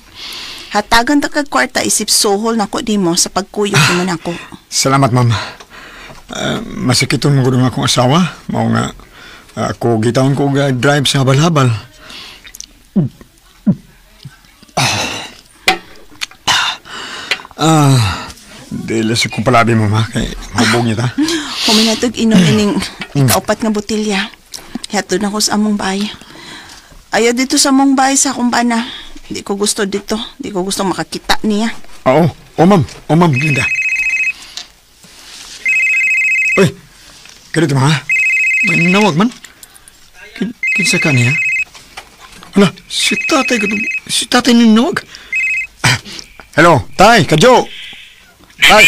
[SPEAKER 7] Hatagan ta kag kwarta isip sohol na ko di mo sa pagkuyog naman ako.
[SPEAKER 6] Salamat, ma'am. Masikiton mo ko akong asawa. Mao nga, ako gitawon ko drive sa habal-habal. Dila sa kong palabi mo, ma. Kaya hubog niya ta.
[SPEAKER 7] Huminatog inom ining ikaupat nga botilya. Hato na ko sa among bahay. Ayaw dito sa among bahay sa akong bana. Hindi ko gusto dito. Hindi ko gusto makakita niya.
[SPEAKER 6] Oo. Ma'am. Linda. Uy. Ganito, ma. May nawag man. Kinsa ka niya? Wala, si tatay ninawag. Hello, tay, kadyo. Tay.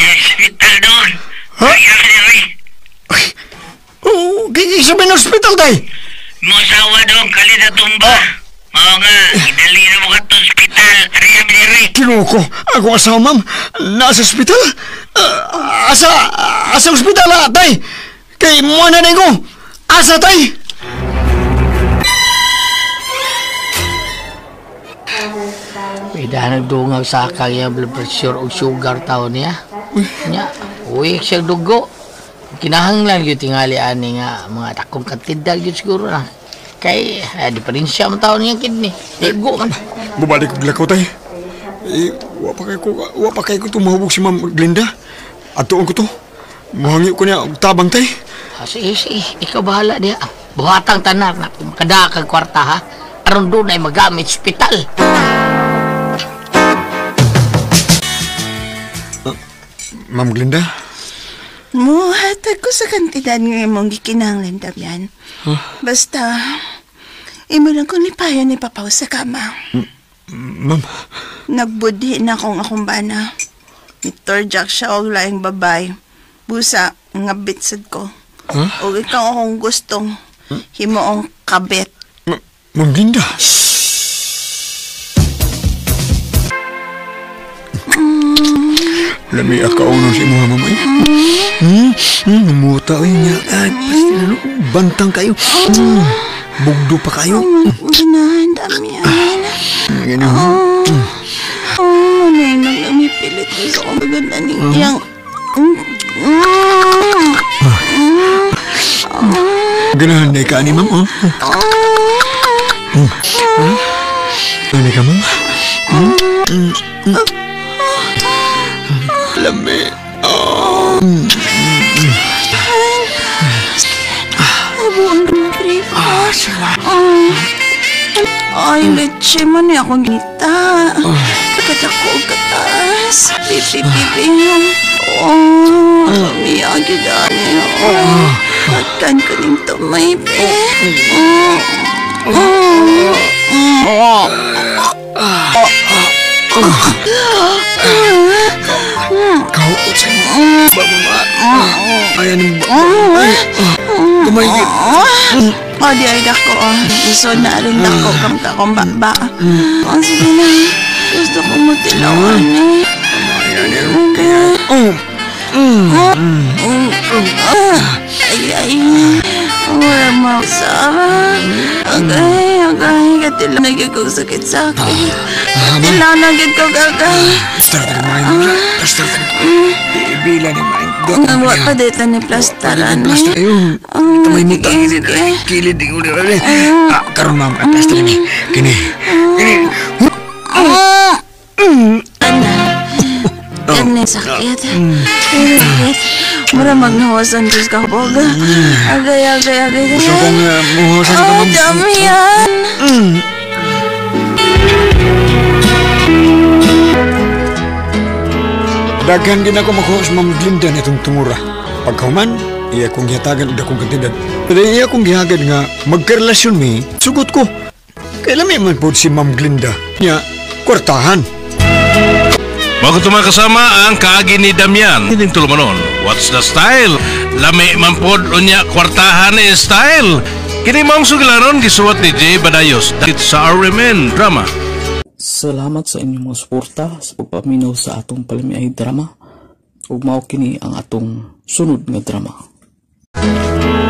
[SPEAKER 11] Hospital doon.
[SPEAKER 6] Ha? Sabihin ng hospital, tay.
[SPEAKER 11] Musawa doon, kalita tumba. Mao nga, idali na mo ka to hospital. Ariya, biniri.
[SPEAKER 6] Kinuko, ako asawa, ma'am. Nasa hospital? Asa hospital, tay. Kay mo na ko. Asa, tay.
[SPEAKER 12] Pwede nagdungag sa kanya blood pressure o sugar tao niya. Nya, uwi siya dugo. Kinahanglan yun tingali ani nga mga takong kantidad yun siguro na. Kay, diferensya mo taon niya kid ni. Tigo man.
[SPEAKER 6] Bumalik ko lakaw tay. Wa pa kay ko tumahubog si Ma'am Glinda. Atuon ko to. Mahangi ko niya tabang tay.
[SPEAKER 12] Sige. Ikaw bahala diya. Buhatang tanar na kada kag kwarta ha. Aron doon ay magamit ospital.
[SPEAKER 6] Ma'am Glinda?
[SPEAKER 7] Muhatag ko sa kantidad nga imong gikinahanglan Damian. Basta, imo lang ko nipayan ni Papaw sa kama.
[SPEAKER 6] Ma'am?
[SPEAKER 7] Nagbudhi na akong bana. Mitorjak siya og laing babay. Busa, nga bitsad ko. O ikaw akong gustong himoong kabit.
[SPEAKER 6] Ma'am Glinda? Lami akaunon si mo, Ma'am. Namuta niya. Ay, pasti na bantang kayo. Bugdo pa kayo.
[SPEAKER 7] Ginahan, Damian.
[SPEAKER 6] Ganyan.
[SPEAKER 7] Ano yung nagamipilit ko sa kumaganda niyang...
[SPEAKER 6] Ganahan na ka ni Ma'am, Ano ka, Ma'am? Lami.
[SPEAKER 7] Abuan ko na breakfast. Ay, leche man eh akong ginita. Kagat ako katas. Pipi. Miyagi dani. Atkan ko ning tumay, pe.
[SPEAKER 6] Kau ayan kumahigit.
[SPEAKER 7] O, di ay dako. Isod na rin dako kang kakong baba. Sige na. Gusto ko mo tilawan Ay. Wala mo sama. Agay. Katila nagig ko sakit sa akin. Katila nagig ko gagay.
[SPEAKER 6] Plaster Bila ni main.
[SPEAKER 7] Ngawa pa dito ni plastaran.
[SPEAKER 6] Tamay mo tangin. Kilid din ulit. Karoon Ma'am, plaster ni. Kini.
[SPEAKER 7] Kani sakit. Mura magnawasan Diyos ka boga. Agay.
[SPEAKER 6] Gusto kong muhawasan ka, Ma'am.
[SPEAKER 7] Damian.
[SPEAKER 6] Daghan din ako makuha sa Ma'am Glinda na itong tumura. Pagkauman, iya kong gihatagan at akong kantidad. Pero iya kong gihagad nga magkarelasyon mi, sugot ko. Kailan may man po si Ma'am Glinda niya kwartahan.
[SPEAKER 9] Bago kasama ang kaagi ni Damian, hindi tulumanon. What's the style? Lami man po niya kwartahan ni style. Kini mong sugilaron gisuwat ni Jay Badayos dahil sa RMN Drama.
[SPEAKER 13] Salamat sa inyong mga suporta sa pagpaminaw sa atong palamiay drama. Ug mao kini ang atong sunod nga drama.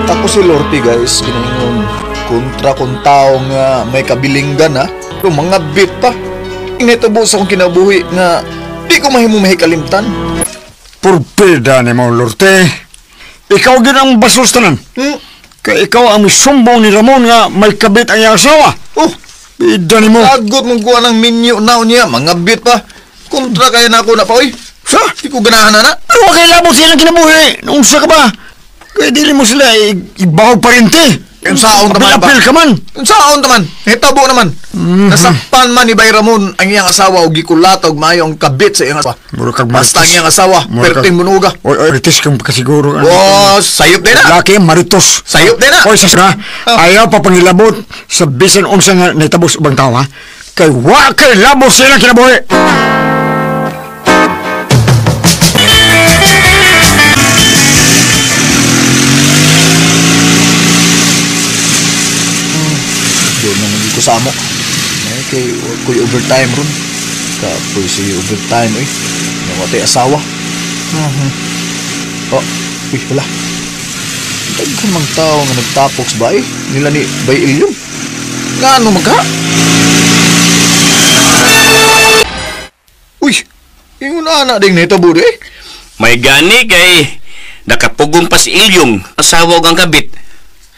[SPEAKER 5] Ako si Lorty guys, ginaingon kontra kung tao nga may kabilinggan ha. Pero mga bit pa. Initabo sa akong kinabuhi nga di ko mahimumahi kalimtan.
[SPEAKER 6] Purpeda ni mo, Lorte. Ikaw din ang basos tanan. Kaya ikaw ang sumbong ni Ramon nga may kabit ang iyang asawa. Bida ni mo.
[SPEAKER 5] Agot mong kuha ng minyo na niya, mga bit pa. Kontra kaya na ako na pa, oy. Sa? Di ko ganahan na.
[SPEAKER 6] Pero kailangan silang kinabuhi. Unsa ka ba? Kaya dili mo sila ibahog parente.
[SPEAKER 5] Yung saon taman ba?
[SPEAKER 6] Apil ka man.
[SPEAKER 5] Yung saon taman. Hitabo naman. Nasakpan man ni Bay Ramon ang iyang asawa o gikulatog maayo ang kabit sa iyang asawa. Basta ang iyang asawa, perting munuga.
[SPEAKER 6] Oy, ritis kang kasiguro.
[SPEAKER 5] Sayop din na.
[SPEAKER 6] Laki, maritos.
[SPEAKER 5] Sayop din na.
[SPEAKER 6] Oy, sasra, ayaw pa pangilabot sa bisan unsa nga naitabos ubang tao, ha? Kay wa kay labos sila kinabuhi.
[SPEAKER 5] Ko sa amo. Kay kuy overtime ron. Kapoy si overtime oy. Nawatay asawa. Uy, wala. Daghan mang tao nga nagtapoks ba nila ni Bay Ilyong. Ngano magka? Uy, yung anak ding nitabo eh.
[SPEAKER 14] May gani kay nakapugong pa si Ilyong, asawa og ang kabit.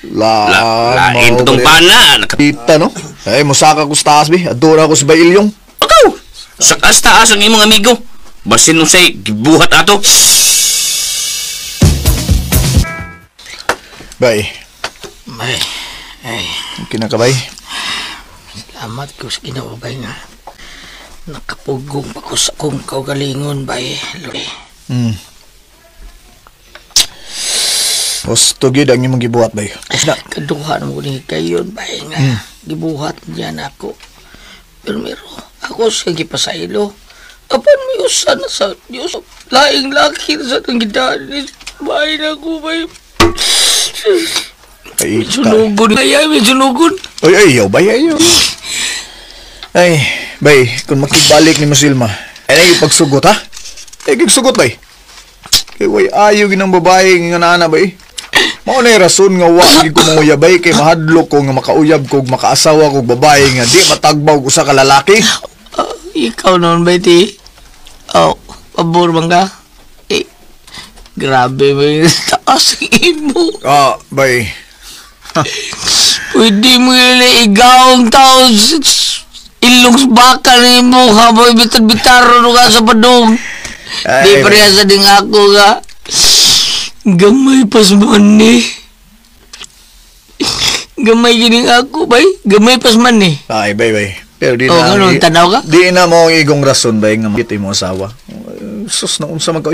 [SPEAKER 5] Lain
[SPEAKER 14] tong bana.
[SPEAKER 5] Kita no? Ay, musaka ko sa taas, bi. Adora ko sa Bailyong.
[SPEAKER 14] Ikaw! Sa taas ang imong amigo. Basin nung say, gibuhat ato.
[SPEAKER 5] Bay.
[SPEAKER 12] Ay.
[SPEAKER 5] Kinakabay.
[SPEAKER 12] Salamat ko sa ginawa, bay nga. Nakapugong pa ko sa kong kaugalingon, bay. Lori.
[SPEAKER 5] Gusto gid ang imong gibuhat, bay.
[SPEAKER 12] Kaduha mo ni kayon, bay nga. Gibuhat niyan ako. Pero ako siya gipasaylo. Apan may usan na sa Diyos. Laing laki na sa itong gidaan. Bay na ko, bay.
[SPEAKER 5] Ay,
[SPEAKER 12] sunugon. May sunugon.
[SPEAKER 5] Ay, ayaw, bay, ayaw. Ay, bay, kung makigbalik ni Masilma, ay pagsugot, ha? Ay, kagsugot, bay. Kaya, way, ayaw ginang babae nga nana, bay. Mao na rason nga wagi ko mga uyabay kay mahadlok ko nga makauyab ko makaasawa ko babae nga di matagbaw ko sa kalalaki.
[SPEAKER 12] Ikaw noon ba ti? Pabor bang ka? Grabe ba yung taas mo?
[SPEAKER 5] Bay.
[SPEAKER 12] Pwede mo yun na igawang tao ilong baka na mo habang bitar-bitaro ka sa padong. Di pareha sa ding ako nga. Gamay pas man ni. Gamay gining ako, bay. Gamay pas man ni.
[SPEAKER 5] Ay, bay. Pero di
[SPEAKER 12] na. Ganun, tanaw ka?
[SPEAKER 5] Di na mo igong rason, bay, nga makita mo asawa. Sus na unsa man ka,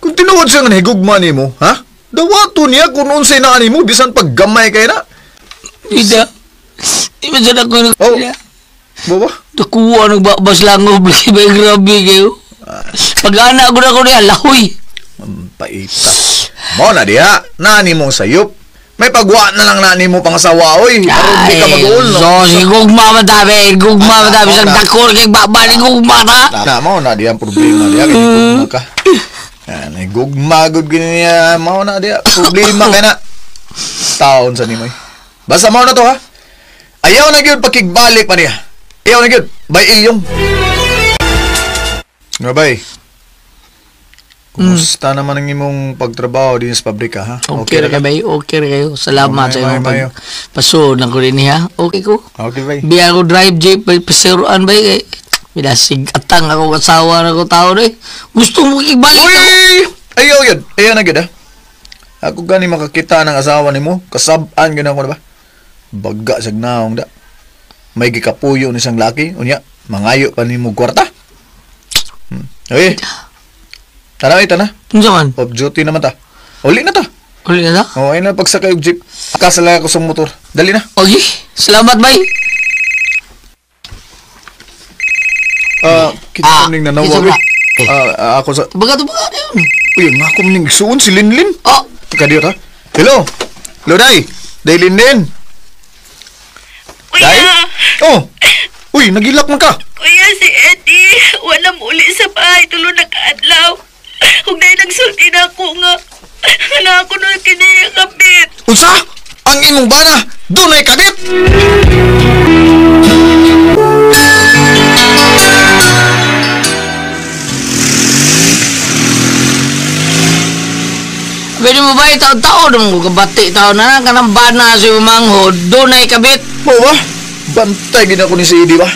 [SPEAKER 5] kung tinuod siya nga higugma ni mo, ha? Dawato niya kung unsay na ani mo, bisan pag gamay kay na.
[SPEAKER 12] Ida. Di ba siya ako
[SPEAKER 5] Baba?
[SPEAKER 12] Nakuha, nagbabas lang ako. Bay, grabe kayo. Pag-anak ko na ko niya, lahoy.
[SPEAKER 5] Paita. Mo na diha, nani mong sayop. May pagwa na lang nani mo pangasawa, oy. Aron di ka mag-uol, no?
[SPEAKER 12] So, si gugma matabi. Sa dakor kay babali gugma na.
[SPEAKER 5] Mo na diha, problema diha. Kaya gugma ka. Gugma, niya. Mo na diha, problema ka na. Taon sa nimoy. Basta mo na to, ha? Ayaw na gyud pakigbalik pa niya. Ayaw na gyud. Bay Ilyong. Nga bay. Kumusta naman ang imong pagtrabaho din sa pabrika, ha?
[SPEAKER 12] Okay ra bay, okay ra kayo. Salamat sa imong pagpaso ng ko din, ha? Okay ko.
[SPEAKER 5] Okay, bay.
[SPEAKER 12] Biya ko drive jeep, bay, pasiruan, bay. Binasig atang ako kasawa na ko tao, bay. Gusto mo kibalik ako?
[SPEAKER 5] Ayaw yun. Ayaw na gid, ha? Ako gani makakita ng asawa ni mo. Kasab-an gina ko na ba? Baga sa gnaong da. May gikapuyo ni isang laki. Unya, mangayo pa ni mo kwarta. Okay. Tara, na.
[SPEAKER 12] Ano man?
[SPEAKER 5] Off duty naman ta. Uli na ta.
[SPEAKER 12] Uli na ta?
[SPEAKER 5] Oo, ayun na pagsakay yung jeep. Kasala ako sa motor. Dali na.
[SPEAKER 12] Okay. Salamat, bay.
[SPEAKER 5] Kita ning nanawa. Ako sa...
[SPEAKER 12] Baga na yun.
[SPEAKER 5] Uy, nga ako ning suon si Linlin. Kadiyo ta. Hello. Hello, Day. Day Linlin.
[SPEAKER 4] Kuya.
[SPEAKER 5] Oh. Uy, nagilak man ka.
[SPEAKER 4] Kuya, si Eddie. Wala mo uli sa bahay. Tulo na kaadlaw. Huwag na nagsulti na ako nga. Wala ako na kiniya kabit.
[SPEAKER 5] Unsa? Ang imong bana, doon ay kabit!
[SPEAKER 12] Pwede mo ba itaon-taon mo kabati taon na kanang bana si umanghod doon ay kabit?
[SPEAKER 5] Oo ba? Bantay gina ko ni si Eddie ba?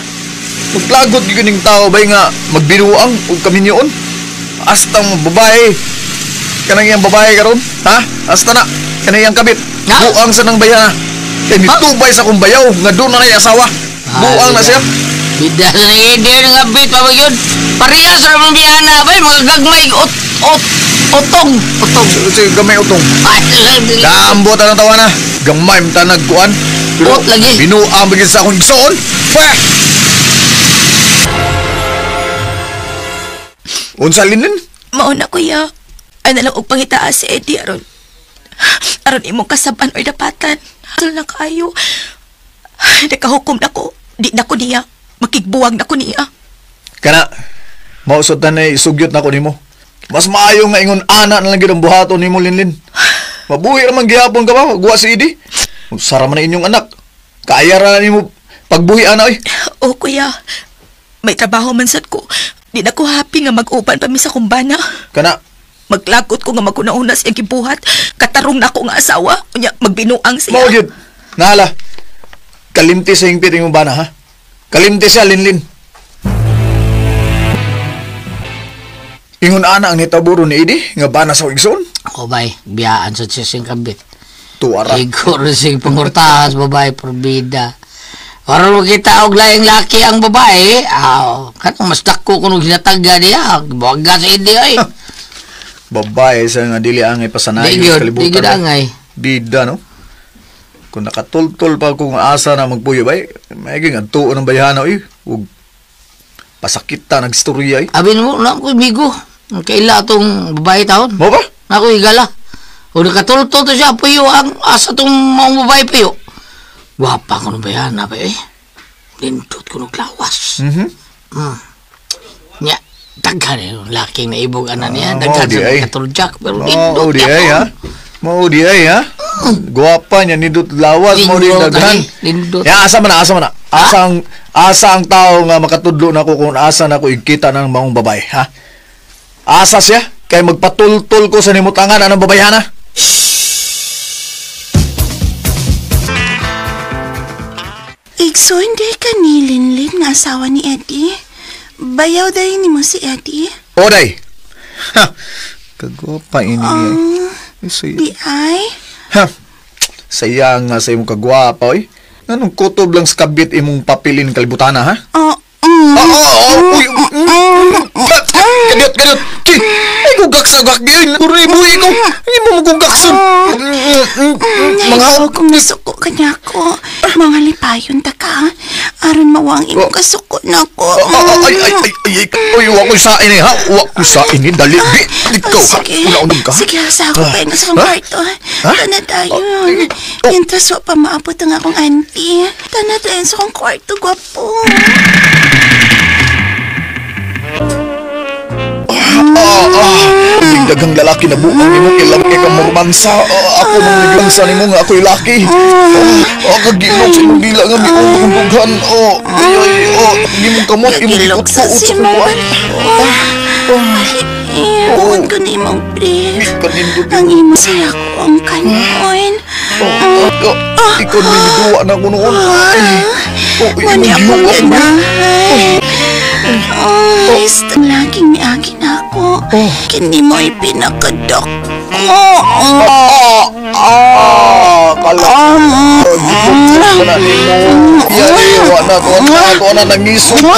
[SPEAKER 5] Maglagot gining tao ba nga magbinuang o kami niyon? Asta mo babae. Kanang iyang babae karon, ha? Asta na kanang iyang kabit. Buang sa nang bayan na. Kay mitubay sa kong bayaw nga doon na asawa. Buang na siya.
[SPEAKER 12] Bida sa Eddie nga kabit pa ba yun? Parehas ra man biyana ba mga gagmay utong.
[SPEAKER 5] Sige, gamay utong. Kaambot ang tawa na. Gamay mta nagkuan. Pero binuang bigyan sa akong igsoon. Unsa Linlin?
[SPEAKER 15] Mauna kuya. Ano lang og pangitaas si Eddie aron imong kasaban o dapatan. Hasal na kayo. Nakahukom na ko. Di na ko niya. Makigbuwag na ko niya.
[SPEAKER 5] Kana, mausod na isugyot na ko nimo. Mas maayo nga ingon ana na lang gid ang buhaton nimo Linlin. Mabuhi ra man gihapon ka ba? Guwa si Eddie. Sara man na inyong anak. Kaya ra nimo pagbuhi ana oy.
[SPEAKER 15] O kuya. May trabaho man sad ko. Di na ko happy nga mag-upan pa mi sa kumbana.
[SPEAKER 5] Kana,
[SPEAKER 15] Maglakot ko nga maguna-una siyang gibuhat. Katarong na ko nga asawa. Unya, magbinuang siya.
[SPEAKER 5] Mao gyud. Nala. Kalimti sa hingpit imong bana ha. Kalimti siya linlin. Ingon ana ang nitaburo ni Idi nga bana sa igsoon.
[SPEAKER 12] O bay, biyaan sa sising kabit.
[SPEAKER 5] Tuara.
[SPEAKER 12] Siguro sing pangurtahas babae porbida. Para kita og laing laki ang babae, kanang mas dako kuno ginataga niya, baga sa Idi ay.
[SPEAKER 5] Babae sa nga dili angay pasanayon sa kalibutan.
[SPEAKER 12] Di angay.
[SPEAKER 5] Bida no. Kung nakatultol pa kung asa na magpuyo bay, may ging tuon ng bayhana oy. Ug pasakita nagstorya ay.
[SPEAKER 12] Abin mo na ko bigo. Kaila tong babae taon.
[SPEAKER 5] Mo ba?
[SPEAKER 12] Ako igala. O nakatultol to siya puyo ang asa tong mga babae puyo. Wapa ko ng bayhana ba eh. Lindot ko ng lawas. Nya, daghan yung laking naibog anan niya. Daghan sa katuljak. Pero lindot
[SPEAKER 5] niya ko. Mau di ay ha? Guwapa niya nindot lawas. Mau di daghan.
[SPEAKER 12] Lindot.
[SPEAKER 5] Ya, asa man na. Asa ang tao nga makatudlo na ko kung asa na ko ikita ng maong babae. Ha? Asa siya? Kaya magpatultol ko sa nimutangan anong babayhana?
[SPEAKER 7] Igso, hindi ka ni Linlin nga asawa ni Eddie. Bayaw dahil ni mo si Eddie.
[SPEAKER 5] Oday! Ha! Kagwapa ini.
[SPEAKER 7] Di ay?
[SPEAKER 5] Ha! Sayang nga sa imong kagwapa, oy. Anong kutob lang sa kabit imong papilin kalibutana, ha? Kadiyot! Ay, gugak-sagak yun. Kuribuhi ko. Hindi mo magugaksan.
[SPEAKER 7] Mga kung nasuko ka niya ako. Mga lipayon ta ka. Aron mawang imo kasuko na ko.
[SPEAKER 5] Ay, wak ko sain eh, ha? Wak ko sain eh. Dali, ikaw, ha? Unaunod ka, ha?
[SPEAKER 7] Sige, sa ako pa sa kong kwarto. Tana tayo. Entras wa pa maabot ang akong auntie. Tana tayo sa kong kwarto, gwapo.
[SPEAKER 5] Dagang lalaki na buang ni mo ilang ka mormansa. Ako nang naglansa ni mo nga ako'y laki. Kagilog sa imong dila nga miuntong dughan. Hindi mong kamot, imong ikot ko sa kukuan.
[SPEAKER 7] Huwag ko na imong breath. Ang imo saya ko ang kanon.
[SPEAKER 5] Ikaw niniduwa na ko noon.
[SPEAKER 7] Wani akong ganahan. Ang laging ni akin ako. Kini mo ipinakadok ko.
[SPEAKER 5] Kalam. Wala ni mo. Wala na nangisok ka.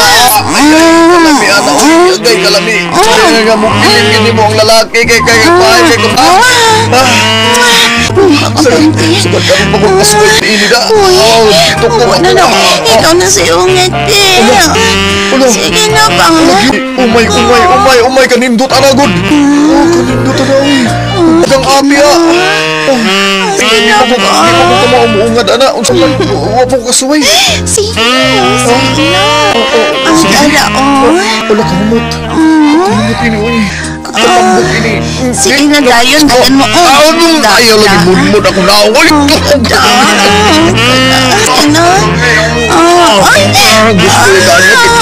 [SPEAKER 5] Kalami, anak. Gay, kalami. Nga mo piling mo ang lalaki. Kay bahay. Kay kumah. Sugat ka rin pagkakasuway sa ini da.
[SPEAKER 7] Ikaw na si Unget eh. Sige na ba?
[SPEAKER 5] Umay, kanindot anagod. Kanindot anagod. Dagang abi ha.
[SPEAKER 7] Sige na ba?
[SPEAKER 5] Hindi ko kumaumuungad ana. Unsa man wapo kasuway.
[SPEAKER 7] Sige na. Ang alaon.
[SPEAKER 5] Wala kamot. Kamot ini uy. Kapambot ini.
[SPEAKER 7] Sige na dayon. Dagan mo.
[SPEAKER 5] Ayaw lagi mulmod ako na.
[SPEAKER 7] Sige na.
[SPEAKER 5] Gusto ko kanya.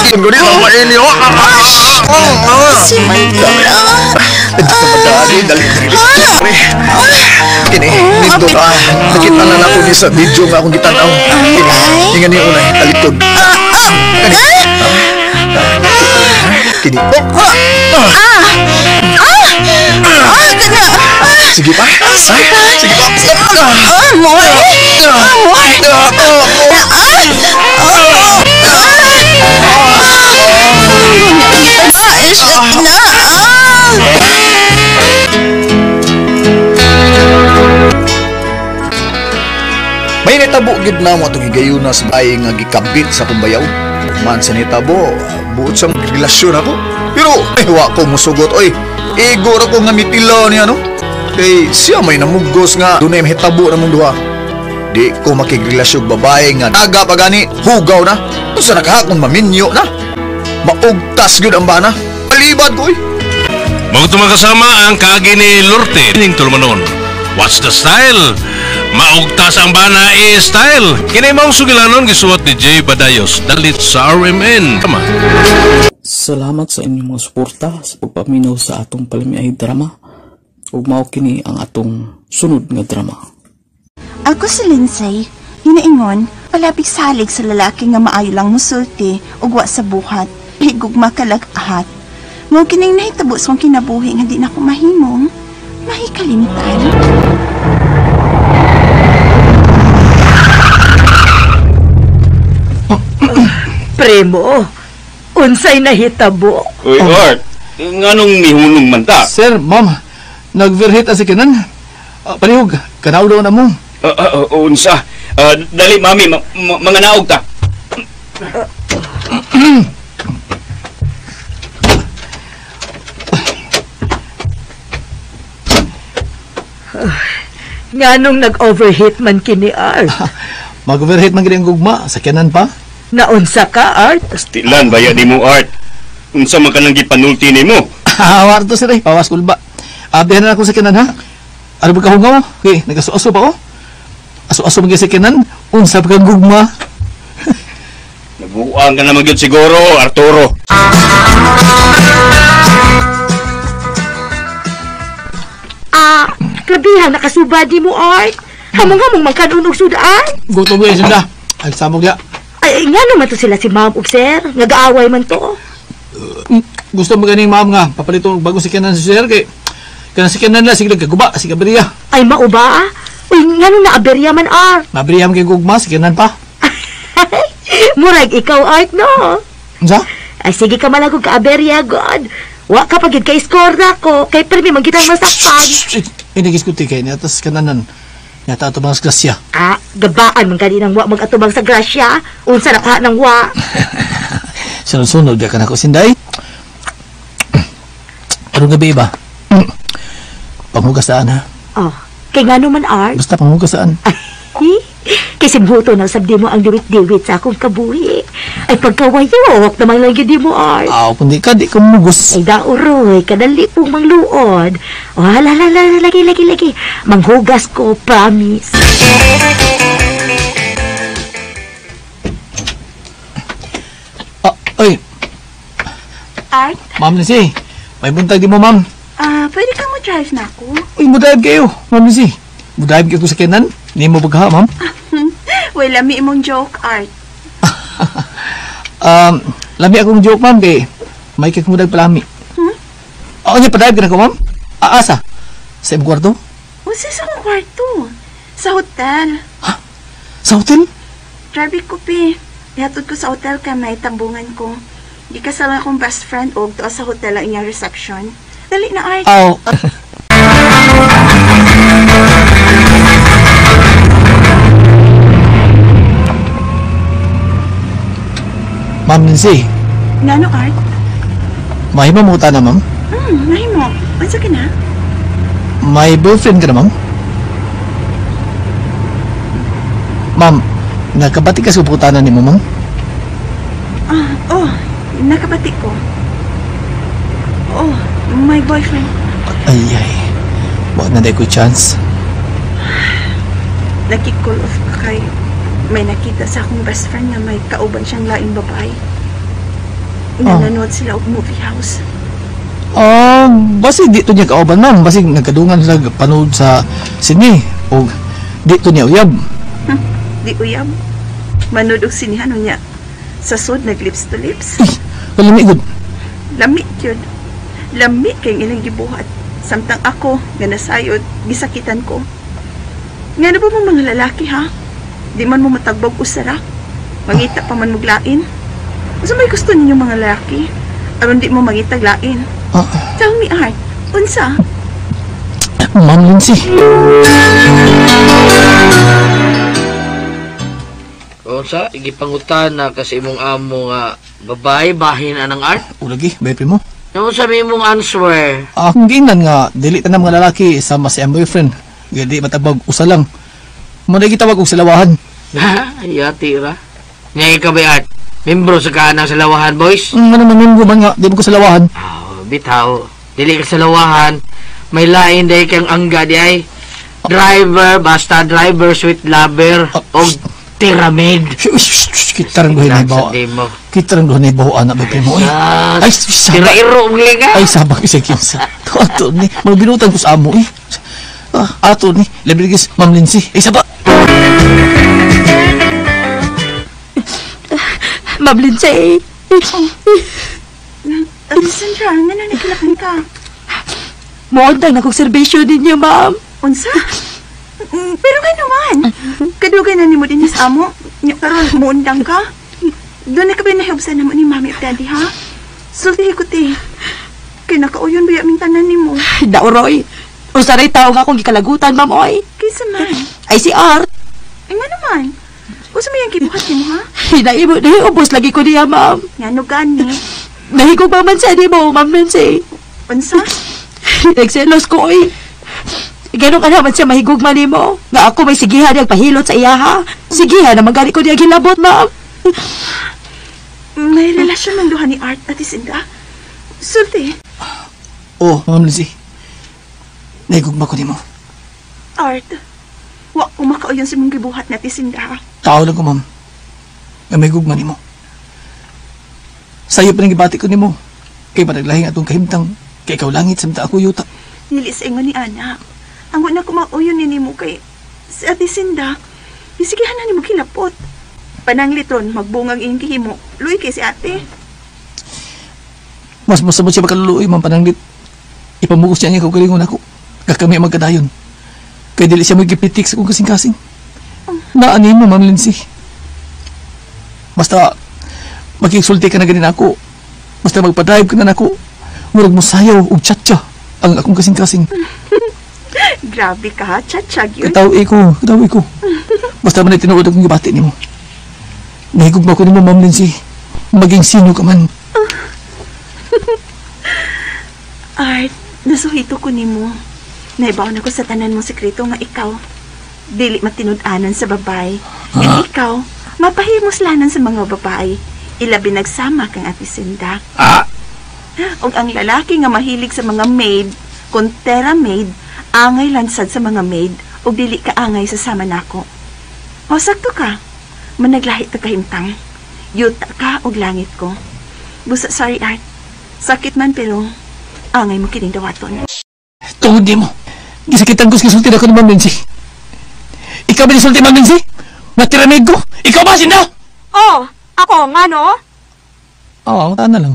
[SPEAKER 5] Kitin ko rin ang maini.
[SPEAKER 7] Si Mandela.
[SPEAKER 5] Madali, dali. Kini, nito ka. Nakita na ako ni sa video nga akong gitanaw. Kini, hingan niyo unay, talikod. Kini. Sige pa. Sige pa.
[SPEAKER 7] Amoy.
[SPEAKER 5] May nitabo gid na mo itong higayuna sa bahay nga gikabit sa kumbayaw. Man sa nitabo, buot sa relasyon ako. Pero, wa ko musugot, oy. Ego ra ko nga mitila niya, no? Kay siya may namugos nga dunay mahitabo na mong duha. Di ko makigrelasyon babae nga naga pa gani, hugaw na. Kung sa nakahakon maminyo na. Maugtas gud ang bana. Palibad ko, oy.
[SPEAKER 9] Magtumang kasama ang kaagi ni Lorte ning Tulmanon. What's the style? Maugtas ang bana style. Kini mong sugilanon gisuwat ni Jay Badayos dalit sa RMN. Tama.
[SPEAKER 13] Salamat sa inyong mga suporta sa pagpaminaw sa atong palimiay drama. ug mao kini ang atong sunod nga drama.
[SPEAKER 16] Ako si Lindsay, hinaingon, palabig salig sa lalaki nga maayo lang musulti ug wa sa buhat, higugma kalag-ahat. Mao kining nahitabo sa akong kinabuhi nga di na ko mahimong mahikalimtan.
[SPEAKER 17] Primo, unsay nahitabo?
[SPEAKER 14] Uy, Art, nganong mihunong man ta?
[SPEAKER 18] Sir, ma'am, nag-verhit as kanan. Palihog, kanaw daw na mo.
[SPEAKER 14] Unsa? Dali, mami, mga naog ta.
[SPEAKER 17] Nganong nag-overheat man kini, Art?
[SPEAKER 18] Mag-overheat man gini ang gugma, sa kanan pa.
[SPEAKER 17] Naunsa ka, Art?
[SPEAKER 14] Pastilan, baya ni mo, Art. Unsa man ka nang gipanulti ni mo?
[SPEAKER 18] Warto sir, pawas kulba. Abihan na ako sa kanan, ha? Ano ba kahungaw mo? Okay, nag-aso-aso pa, oh. Aso-aso mag sa kanan, unsa pa kang gugma.
[SPEAKER 14] Nabuang ka na magyod siguro, Arturo.
[SPEAKER 17] Klabihan nakasubadi mo, Art. Hamong-hamong magkanunog sudaan.
[SPEAKER 18] Gutom ko yung sunda. Ay, samog ya.
[SPEAKER 17] Ay, nga naman to sila si Ma'am ug Sir. Nag-aaway man to.
[SPEAKER 18] Gusto mo ganing ma'am nga, papalito bago si kanan si sir, kay kanan si kanan na, sige nagkaguba, si Gabriya.
[SPEAKER 17] Ay, mauba? Uy, nga nung naaberya man, Art.
[SPEAKER 18] Mabriya mo kay gugma, si kanan pa.
[SPEAKER 17] Murag ikaw, Art, no?
[SPEAKER 18] Unsa?
[SPEAKER 17] Ay, sige ka malagog ka aberya, God. Wa ka pagid kay score na ko, kay permi man kitang masakpan.
[SPEAKER 18] Hindi kiskuti kay niya, tas kananan. Yata ito mga grasya.
[SPEAKER 17] Gabaan man kaninang wa mag-atubang sa grasya. Unsa na ka ng wa.
[SPEAKER 18] Sunod-sunod, biya ka na ko, Sinday. Anong gabi ba? Panghugasaan, ha?
[SPEAKER 17] Oh, kay nga naman, Art.
[SPEAKER 18] Basta panghugasaan.
[SPEAKER 17] Kay simbuto na sabdi mo ang diwit-diwit sa akong kabuhi. Ay pagkawayok naman lang yun mo, Art.
[SPEAKER 18] Kundi ka, di ka mugos.
[SPEAKER 17] Ay dauroy, kadali pong mangluod. O, lagi. Manghugas ko, promise.
[SPEAKER 18] Ay.
[SPEAKER 16] Art?
[SPEAKER 18] Ma'am Lizzie, may buntag di mo, ma'am.
[SPEAKER 16] Pwede ka mo drive na ako?
[SPEAKER 18] Uy, mudayab kayo, Ma'am Lizzie. Mudayab kayo sa kanan. Hindi mo bagha, ma'am.
[SPEAKER 16] Well, lami imong joke, Art.
[SPEAKER 18] Lami akong joke, ma'am, kay may kakamudag palami. Oo niya, padayab ka na ko, ma'am. Asa? Sa imong kwarto?
[SPEAKER 16] Sa isang kwarto. Sa hotel.
[SPEAKER 18] Sa hotel?
[SPEAKER 16] Drive ko, Pi. Ihatod ko sa hotel ka may tambungan ko. Di kasama akong best friend o to sa hotel ang inyong reception. Dali na, Art.
[SPEAKER 18] Ma'am Nancy.
[SPEAKER 16] Nano, Art?
[SPEAKER 18] Mahima mo ta na, ma'am?
[SPEAKER 16] Mahimo. Ansa ka na?
[SPEAKER 18] May boyfriend ka na, ma'am? Ma'am, nakabati ka sa putanan ni mo, ma'am?
[SPEAKER 16] Nakabati ko. Oh, my boyfriend.
[SPEAKER 18] Ay. Wag na ko chance.
[SPEAKER 16] Naki-call off ka kay may nakita sa akong best friend na may kauban siyang laing babae. Nanonood sila og movie house.
[SPEAKER 18] Basig dito niya kauban, ma'am. Basig nagkadungan sila panood sa sine. O dito niya uyab.
[SPEAKER 16] Di uyab. Manood og sinihan niya. Sa sud nag-lips to lips.
[SPEAKER 18] Lami good.
[SPEAKER 16] Lami yun. Lami kay ilang gibuhat. Samtang ako, nga nasayod, gisakitan ko. Nga na ba mo mga lalaki, ha? Di man mo matagbog usara. Mangita pa man muglain. Asa may gusto ninyo mga lalaki? Aron di mo mangitag lain. Tell me, Art, unsa?
[SPEAKER 18] Ma'am Lindsay.
[SPEAKER 12] Unsa, igipangutan na kasi imong amo nga babae bahin anang Art?
[SPEAKER 18] Ulagi, baypi mo.
[SPEAKER 12] Yung sa mong answer?
[SPEAKER 18] Kung ginan nga, dili ta na mga lalaki sama si ang boyfriend. Di matabag usa lang. Muna gitawag og salawahan.
[SPEAKER 12] Yati ra. Ngayon ka ba, Art? Membro sa kanang salawahan, boys?
[SPEAKER 18] Ano man membro man nga, di mo ko salawahan.
[SPEAKER 12] Bitaw. Dili ka salawahan. May lain dahi kang angga di ay. Driver, basta driver, sweet lover. Tiramid.
[SPEAKER 18] Kita rin doon na ibawa. Kita rin doon na ibawa, anak, may primo. Ay,
[SPEAKER 12] tira-iro, nga.
[SPEAKER 18] Ay, sabak isa kinsa. Ato ni, magbinutan ko sa amo, eh. Ato ni, labigis, Ma'am Lindsay. Ay, sabak.
[SPEAKER 17] Ma'am Lindsay.
[SPEAKER 16] Sandra, nga na nagilakan ka.
[SPEAKER 17] Muundang na kong serbisyo ninyo, ma'am.
[SPEAKER 16] Unsa? Pero nga naman. Kadugay na ni mo din sa amo. Karon muundang ka. Doon na ka ba nahibsan na mo ni Mami at Daddy, ha? Sultihi ko, te. Kinakauyon ba yung tanan ni mo?
[SPEAKER 17] Dauroy. Usaray tao nga akong gikalagutan, ma'am, oy.
[SPEAKER 16] Kaysa man?
[SPEAKER 17] Ay, si Art.
[SPEAKER 16] Ay, nga naman. Usa mo yung kibuhat ni mo, ha?
[SPEAKER 17] Nahiubos lagi ko niya, ma'am.
[SPEAKER 16] Nga no gani.
[SPEAKER 17] Nahigog ba man sa di mo, Ma'am Lindsay?
[SPEAKER 16] Unsa?
[SPEAKER 17] Nagselos ko, oy. Ganun ka naman siya mahigog man mo. Nga ako may sigihan niyang pahilot sa iya, ha? Sigihan na magani ko niya gilabot, ma'am.
[SPEAKER 16] May relasyon man duha ni Art at Isinda. Sulti.
[SPEAKER 18] Oh, Ma'am Lindsay. Nahigugma ko ni mo.
[SPEAKER 16] Art, wa ko makauyon sa mong gibuhat na Isinda.
[SPEAKER 18] Tao lang ko, ma'am. Nga may gugma ni mo. Sayo pa nang gibati ko ni mo. Kay panaglahing atong kahimtang. Kay ikaw langit, samta ako yuta.
[SPEAKER 16] Nili sa ingon ni Ana. Ang wala ko makauyon ni mo kay sa Ate Sinda. Isigihan na ni mo kilapot. Pananglitron, magbungang iyong kihimo. Luy kay si ate.
[SPEAKER 18] Mas masamot siya makaluluoy, ma'am pananglit. Ipamugos siya niya kaugalingon ako. Kakami ang magkadayon. Kaya dili siya magipitik sa kong kasing-kasing. Naanin mo, Ma'am Lindsay. Basta, magkisulti ka na ganin ako. Basta magpa-drive ka na ako. Murag mo sayaw o tchatcha ang akong kasing-kasing.
[SPEAKER 16] Grabe ka, ha? Tchatchag yun.
[SPEAKER 18] Katawi ko. Basta man ay tinuod akong gibati ni mo. Nahigugma ko ni mo, Ma'am Lindsay. Maging sino ka man.
[SPEAKER 16] Art, nasuhito ko ni mo. Naibaw na ko sa tanan mong sekreto nga ikaw. Dili matinud-anan sa babae. At ikaw, mapahimos lanan sa mga babae. Ilabi nagsama kang Ate Sinda. O ang lalaki nga mahilig sa mga maid, kung tera maid, angay lansad sa mga maid, o dili ka angay sa sama nako. O sakto ka, managlahi ta kahimtang. Yuta ka og langit ko. Busa, sorry Art. Sakit man pero, angay mo kining dawaton.
[SPEAKER 18] Tungod di mo. Gisakitan ko sa kisulti ako ni Ma'am Lindsay. Ikaw ba nisulti, Ma'am Lindsay? Natiramid ko? Ikaw ba, Sinda?
[SPEAKER 17] Oh, ako nga, no?
[SPEAKER 18] Oo, tana lang.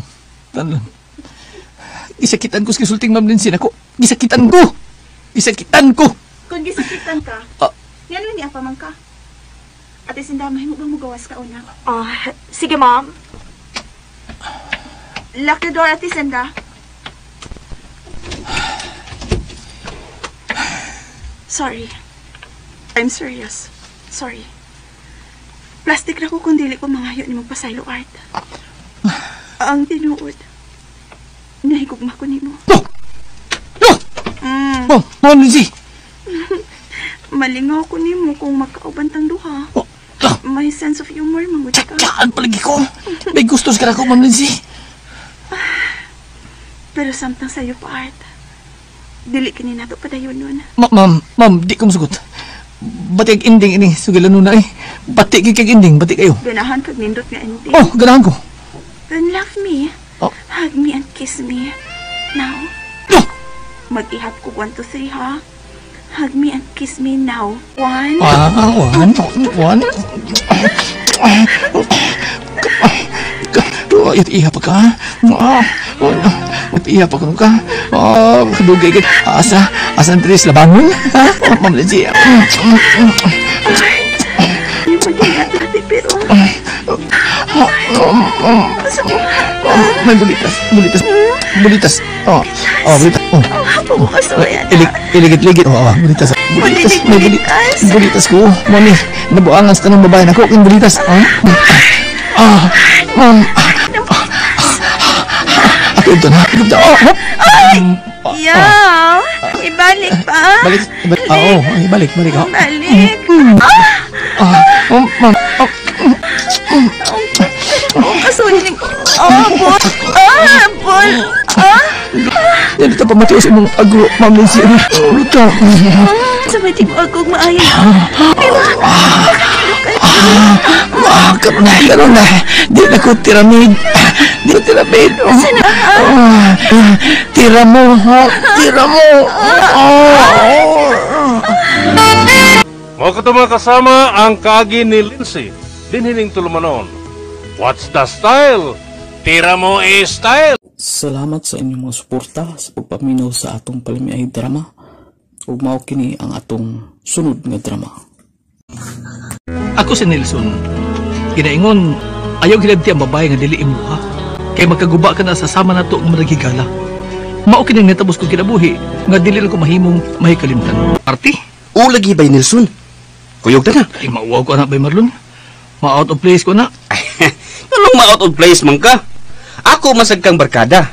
[SPEAKER 18] Gisakitan ko sa kisulting Ma'am Lindsay ako. Gisakitan ko!
[SPEAKER 16] Kung gisakitan ka, ngayon ni apa man ka? Ate Sinda, mahimo bang mugawas ka una?
[SPEAKER 17] Sige, ma'am.
[SPEAKER 16] Lock the door, Ate Sinda. Sorry. I'm serious. Sorry. Plastic ra ko kung dili ko mangayo ni magpasaylo, Art. Ang tinuod. Nahigugma ko ni mo.
[SPEAKER 18] Ma'am Lindsay!
[SPEAKER 16] Malingaw ko ni mo kung magkaubantang duha. May sense of humor, mangod ka.
[SPEAKER 18] Saan palagi ko? May gustos ka na ko, Ma'am Lindsay.
[SPEAKER 16] Pero samtang sa'yo pa, Art. Dili kini nato padayon nun.
[SPEAKER 18] Ma'am, di ko masugot. Bati kag ending ini, sugilan nun na eh. Bati kag ending, bati kayo.
[SPEAKER 16] Ganahan kag nindot nga ending.
[SPEAKER 18] Oh, ganahan ko.
[SPEAKER 16] Then love me. Hug me and kiss me. Now. Mag-ihap ko 1, 2, 3, ha? Hug me and kiss me now. 1.
[SPEAKER 18] 1. Iha pa ka. Iha pa ka. Kadugay ka. Asan Tris labangon? Ma'am Lindsay.
[SPEAKER 16] Hindi mo dingat natin, pero...
[SPEAKER 18] May bulitas. Bulitas. Bulitas. Iligit-ligit. Bulitas. May bulitas ko. Mami, nabuangan sa tanong babae na ko. Yung bulitas. Ako ito na.
[SPEAKER 16] Yaw! Ibalik pa.
[SPEAKER 18] Balik. Balik.
[SPEAKER 16] Balik. Kasunin ko. Bol.
[SPEAKER 18] Dito. kita pa matiwas imong agro, Ma'am Nancy. Luta.
[SPEAKER 16] Sa may mo ako maayon.
[SPEAKER 18] Karon na. Di na ko tiramid. Di ko tiramid. Tira mo. Tira mo.
[SPEAKER 9] Mga mga kasama ang kaagi ni Lindsay, dinhining tulumanon. What's the style? Tira mo style!
[SPEAKER 13] Salamat sa inyong mga suporta sa pagpaminaw sa atong palimiay drama. Ug mao kini ang atong sunod nga drama.
[SPEAKER 18] Ako si Nelson. Ginaingon, ayaw ginabti ang babae nga dili imuha. Kay magkaguba ka na sa sama nato ang maragigala. Mao kining natabos ko kinabuhi nga dili lang ko mahimong mahikalimtan. Party?
[SPEAKER 14] O lagi bay Nelson. Kuyog na na.
[SPEAKER 18] Ay mauwaw ko na bay Marlon. Ma-out of place ko na.
[SPEAKER 14] Anong ma-out of place man ka? Ako masag kang barkada.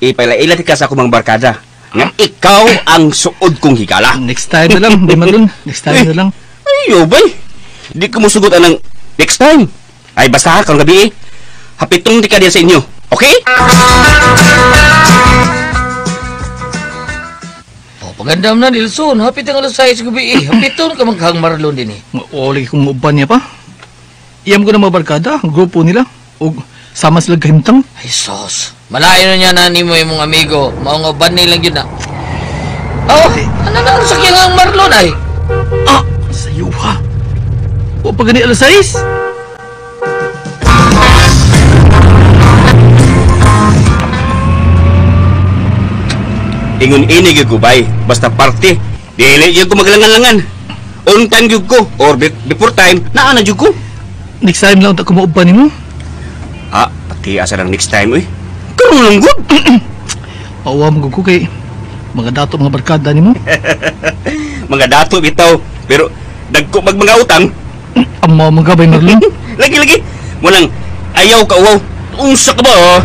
[SPEAKER 14] Ipaila-ila ka sa akong barkada. Nga ikaw ang suod kong higala.
[SPEAKER 18] Next time na lang, bay Marlon. Next time na lang.
[SPEAKER 14] Ayo bay. Di ko musugot anang next time. Ay basta kang gabi hapitong di ka diyan sa inyo. Okay?
[SPEAKER 12] Pagandam na, Nilson. Hapit ang alas 6 gabi Hapiton ka maghang Marlon din
[SPEAKER 18] Mauli kong uban niya pa. Iyam ko na mga barkada, ang grupo nila. O sama sila kahimtang.
[SPEAKER 12] Ay, sos. Malayo na niya na ni mo yung mga amigo. Maong uban nilang yun na. Oh, ano na ang sakyan ang Marlon ay?
[SPEAKER 18] Sayo ha. O pagani alas 6?
[SPEAKER 14] Ingon ini gyud ko bay, basta party. Dili gyud ko maglangan-langan. On time gyud ko or before time naa na gyud ko.
[SPEAKER 18] Next time lang ta ko mauban nimo.
[SPEAKER 14] Pati asa lang next time Karon lang gud.
[SPEAKER 18] Pauwa mo ko kay mga dato mga barkada nimo.
[SPEAKER 14] Mga dato bitaw, pero dagko mga utang.
[SPEAKER 18] Amo mga bay Marlon.
[SPEAKER 14] Lagi. Mo lang ayaw ka wow. Unsa ka ba?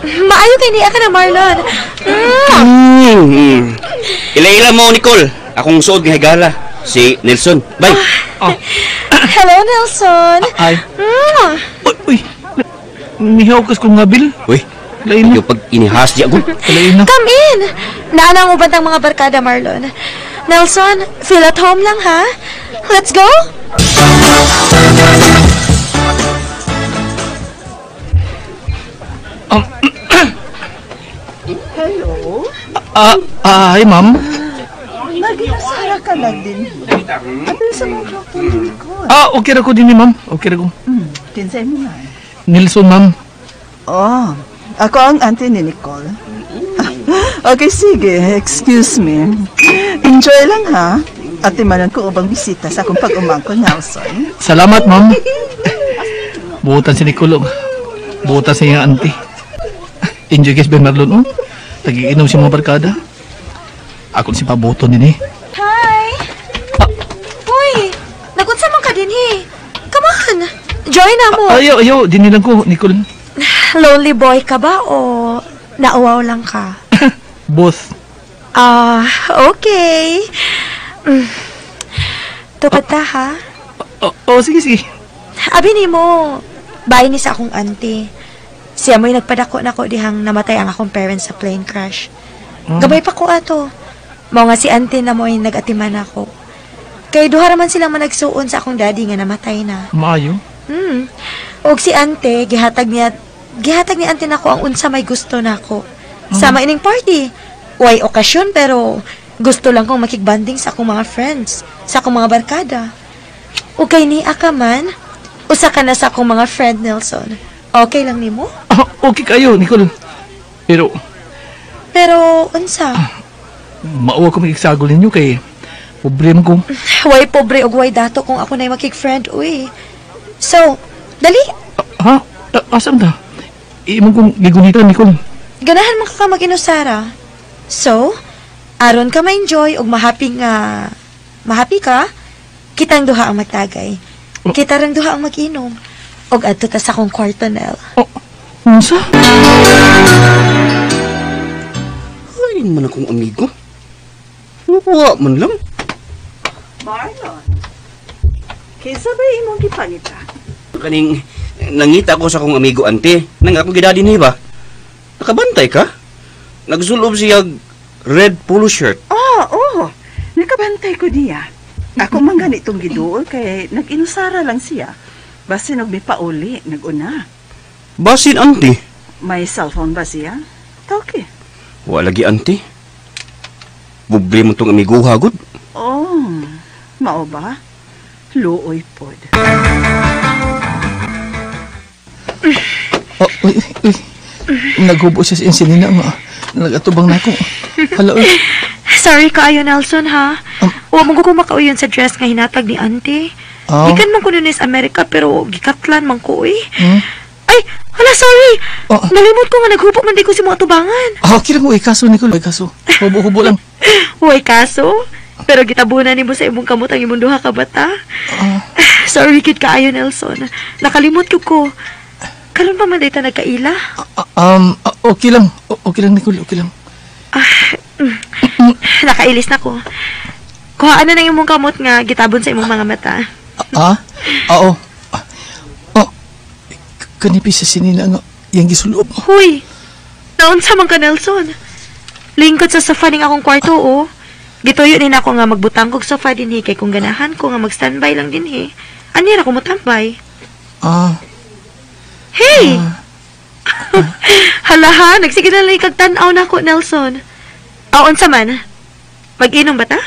[SPEAKER 15] Maayo kay niya ka na, Marlon.
[SPEAKER 14] Ila-ila mo, Nicole. Akong suod nga higala. Si Nelson. Bye.
[SPEAKER 15] Hello, Nelson.
[SPEAKER 18] Ay. Uy. Mihaw kas kong ngabil.
[SPEAKER 14] Uy.
[SPEAKER 18] Lain
[SPEAKER 14] yung pag inihas di ako.
[SPEAKER 18] Lain na.
[SPEAKER 15] Come in. Naanang ubad ang mga barkada, Marlon. Nelson, feel at home lang, ha? Let's go.
[SPEAKER 16] Hello?
[SPEAKER 18] Hi, ma'am.
[SPEAKER 16] Nag-iasara ka lang din. At sa mga kapon ko.
[SPEAKER 18] Okay ra ko din ni ma'am. Okay ra ko.
[SPEAKER 16] Kinsay mo na.
[SPEAKER 18] Nelson, ma'am.
[SPEAKER 16] Oh, ako ang auntie ni Nicole. Okay, sige. Excuse me. Enjoy lang, ha? At imanan ko ubang bisita sa akong pag-umangko, Nelson.
[SPEAKER 18] Salamat, ma'am. Buutan si Nicole. Buutan sa iyang auntie. Enjoy guys, Ben Marlon, Tag-iinom si mga barkada. Ako si Paboto din
[SPEAKER 15] Hi! Uy! Nagunsa man ka din Come on! Join na mo!
[SPEAKER 18] Ayaw. Dinilang ko, Nicole.
[SPEAKER 15] Lonely boy ka ba o nauwaw lang ka?
[SPEAKER 18] Both.
[SPEAKER 15] Okay. Tupad ta, ha?
[SPEAKER 18] Sige.
[SPEAKER 15] Abi ni mo, bahay ni sa akong auntie. Siya mo'y nagpadako na ko dihang namatay ang akong parents sa plane crash. Gabay pa ko ato. Mao nga si auntie na mo'y nag-atiman ako. Kay duha raman silang managsuon sa akong daddy nga namatay na.
[SPEAKER 18] Maayo?
[SPEAKER 15] Og si auntie, gihatag ni auntie nako ang unsa may gusto nako. Sama ining party. Way okasyon pero gusto lang kong makigbanding sa akong mga friends, sa akong mga barkada. O kay ni man, usa ka na sa akong mga friend, Nelson. Okay lang nimo?
[SPEAKER 18] Okay kayo, Nicole. Pero,
[SPEAKER 15] unsa?
[SPEAKER 18] Mauwa ko makiksagol ninyo kay problema ko.
[SPEAKER 15] Way pobre og way dato kung ako na'y makik-friend, uy. So, dali.
[SPEAKER 18] Asam ta? Imong kong gigunitan, Nicole.
[SPEAKER 15] Ganahan man ka mag-inusara. So, aron ka ma-enjoy og mahappy ka, kitang duha ang magtagay. Kita rang duha ang mag-inom. Og adto ta sa akong kwarto, Nel.
[SPEAKER 18] Unsa?
[SPEAKER 14] Ay, man akong amigo. Nakuha man lang.
[SPEAKER 16] Marlon, kaysa ba imong gipangita?
[SPEAKER 14] Kaning Nangita ko sa akong amigo ante, nang ako gidadi ni ba? Nakabantay ka? Nagsulob siya red polo shirt.
[SPEAKER 16] Oo. Nakabantay ko niya. Ako man ganitong giduol kay nag-inusara lang siya. Basin og may pauli, nag-una.
[SPEAKER 14] Basin ante?
[SPEAKER 16] May cellphone ba siya? Tawke.
[SPEAKER 14] Wala lagi ante. Buble mo tong amigo hagod.
[SPEAKER 16] Oh, mao ba? Luoy pod.
[SPEAKER 18] Uy. Naghubo siya sa insinina nga. Nagatubang na ako. Hala, uy.
[SPEAKER 17] Sorry kaayo, Nelson, ha? Huwag mo ko makauyon sa dress nga hinatag ni auntie. Gikan man ko nun sa Amerika, pero gikatlan man ko, uy. Ay, hala, sorry. Nalimot ko nga naghubo man di ko si mga tubangan.
[SPEAKER 18] Okay lang, uy, kaso, Nicole. Uy, kaso. Hubo-hubo lang.
[SPEAKER 17] Uy, kaso? Pero gitabunan ni mo sa imong kamot ang imong duha ka bata. Sorry, kid kaayo, Nelson. Nakalimot ko. Karon pa man dayta nagkaila?
[SPEAKER 18] Okay lang. Okay lang, Nicole. Okay lang.
[SPEAKER 17] Nakailis na ko. Kuhaan na ng imong kamot nga gitabon sa imong mga mata.
[SPEAKER 18] Oo. Kanipis sa sinina nga yang gisulob.
[SPEAKER 17] Huy! Naunsa man ka, Nelson? Lingkod sa sofa ning akong kwarto, oh. Gituyo din ako nga magbutang kog sofa dinhi kay kung ganahan ko nga mag-standby lang dinhi. Anira ko motambay. Hey! Hala, nagsige na lang ikagtanaw na ko, Nelson. Aon sa man? Mag-inom ba ta?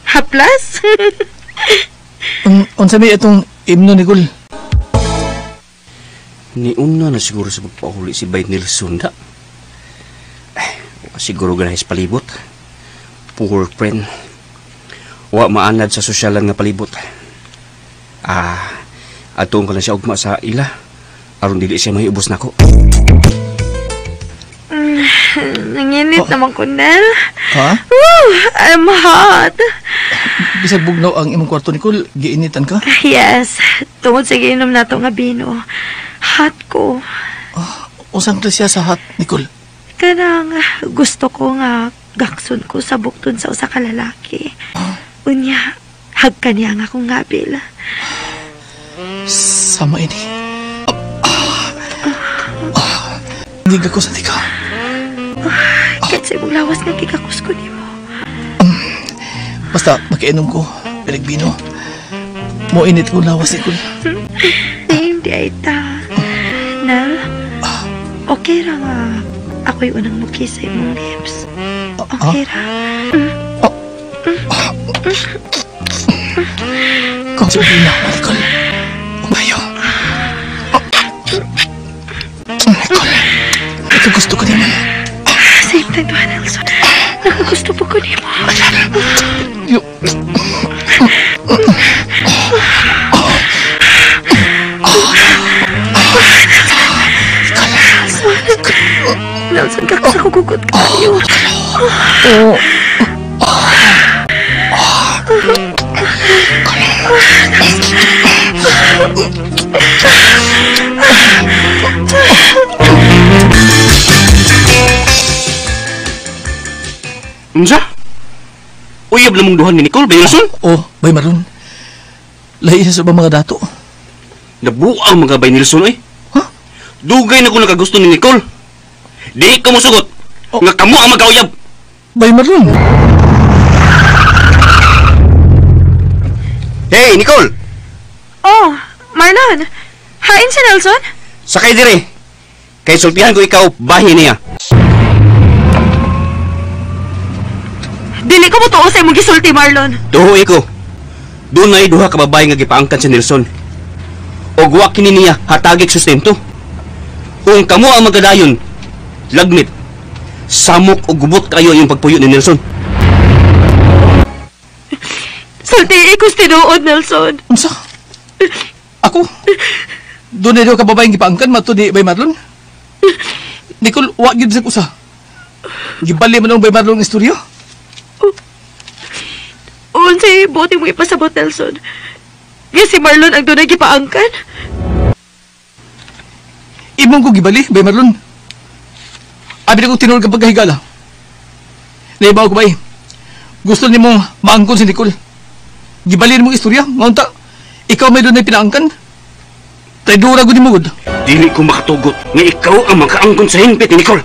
[SPEAKER 17] Haplas?
[SPEAKER 18] Unsa may itong imno, Nicole?
[SPEAKER 14] Niuna na siguro sa pagpahuli si Bay Nilson da. Siguro ganahis palibot. Poor friend. Wa maanad sa sosyalan nga palibot. Atong ko na siya ugma sa ila. Aron dili siya may ubos nako.
[SPEAKER 17] Nanginit naman ko, Nel.
[SPEAKER 18] Woo!
[SPEAKER 17] I'm hot.
[SPEAKER 18] Bisag bugnaw ang imong kwarto, Nicole. Giinitan ka?
[SPEAKER 17] Yes. Tungod sa giinom na to nga bino. Hot ko.
[SPEAKER 18] Usang siya sa hot, Nicole?
[SPEAKER 17] Kanang gusto ko nga gakson ko sa bukton sa usa ka lalaki. Unya, hagka niya nga akong ngabil.
[SPEAKER 18] Sama ini. Hindi ko sa tika.
[SPEAKER 17] Kahit sa imong lawas nga kikakus ko ni mo.
[SPEAKER 18] Basta makiinom ko. Pinagbino. Mo init ko lawas, Nicole.
[SPEAKER 17] Hindi ay ta. Nel, okay ra nga ako'y unang mukis sa imong lips. Okay ra.
[SPEAKER 18] Kung sabihin na ako, Nicole. Umayo. Nicole, nakagusto ko naman.
[SPEAKER 17] Same time ba, Nelson? Nakagusto po ko naman. Nelson, kakos ako gugot kayo.
[SPEAKER 14] Unsa? Uyab lamang duhan ni Nicole, Bay Nilson?
[SPEAKER 18] Bay Marlon. Lahi sa ba mga dato?
[SPEAKER 14] Nabuang mga Bay Nilson, eh. Dugay na ko nakagusto ni Nicole. Di ka mo sugot. Nga kamo ang magkauyab.
[SPEAKER 18] Bay Marlon.
[SPEAKER 14] Hey, Nicole!
[SPEAKER 17] Marlon. Hain si Nelson?
[SPEAKER 14] Sakay dire. Kay sultihan ko ikaw, bahin niya.
[SPEAKER 17] Dili ko mo tuo sa imong gisulti, Marlon.
[SPEAKER 14] Tuhoy ko. Doon na duha ka babae nga gipaangkan si Nelson. O guwa kini niya hatagik sustento. Kung kamo ang magadayon, lagnit, samok o gubot kayo yung pagpuyo ni Nelson.
[SPEAKER 17] Sulti ikos tinuod, Nelson.
[SPEAKER 18] Unsa? Ako? Doon na duha ka babaeng gipaangkan mato di Bay Marlon? Nicole, wag gid sa kusa. Gibali man ang Bay Marlon istorya?
[SPEAKER 17] Unsay bote mo ipasabot, Nelson? Nga si Marlon ang doon gipaangkan?
[SPEAKER 18] Imong ko gibali, Bay Marlon. Abi na kong tinulog ka pagkahigala. Naibaw ko ba gusto ni mong maangkon si Nicole. Gibali mong istorya, maunta. Ikaw may doon na pinaangkan. Traidora ko di mo, good.
[SPEAKER 14] Dili ko makatugot nga ikaw ang makaangkon sa hingpit ni Nicole.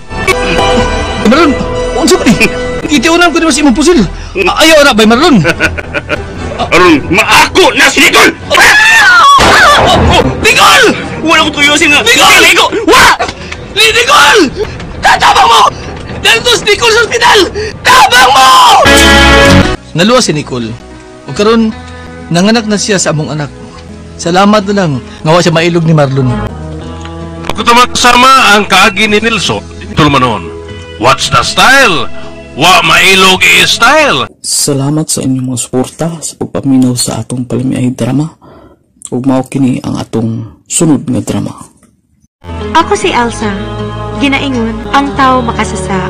[SPEAKER 18] Marlon, unsa ba ni? Itiunan ko di mas imong pusil. Ayaw na ba, Marlon?
[SPEAKER 14] Aron, maako na si Nicole!
[SPEAKER 18] Nicole!
[SPEAKER 14] Wala ko tuyosin nga!
[SPEAKER 18] Nicole! Wa! Nicole! Tatabang mo! Dito si Nicole sa ospital! Tabang mo! Naluwa si Nicole. O karon, nanganak na siya sa among anak. Salamat na lang, ngawa siya mailog ni Marlon.
[SPEAKER 9] Ako naman kasama ang kaagi ni Nelson. Tulmanon, what's the style? Wa mailog i-style.
[SPEAKER 13] Salamat sa inyong mga suporta sa pagpaminaw sa atong palimiay drama. Ug mao kini ang atong sunod nga drama.
[SPEAKER 17] Ako si Elsa. Ginaingon, ang tao makasasa.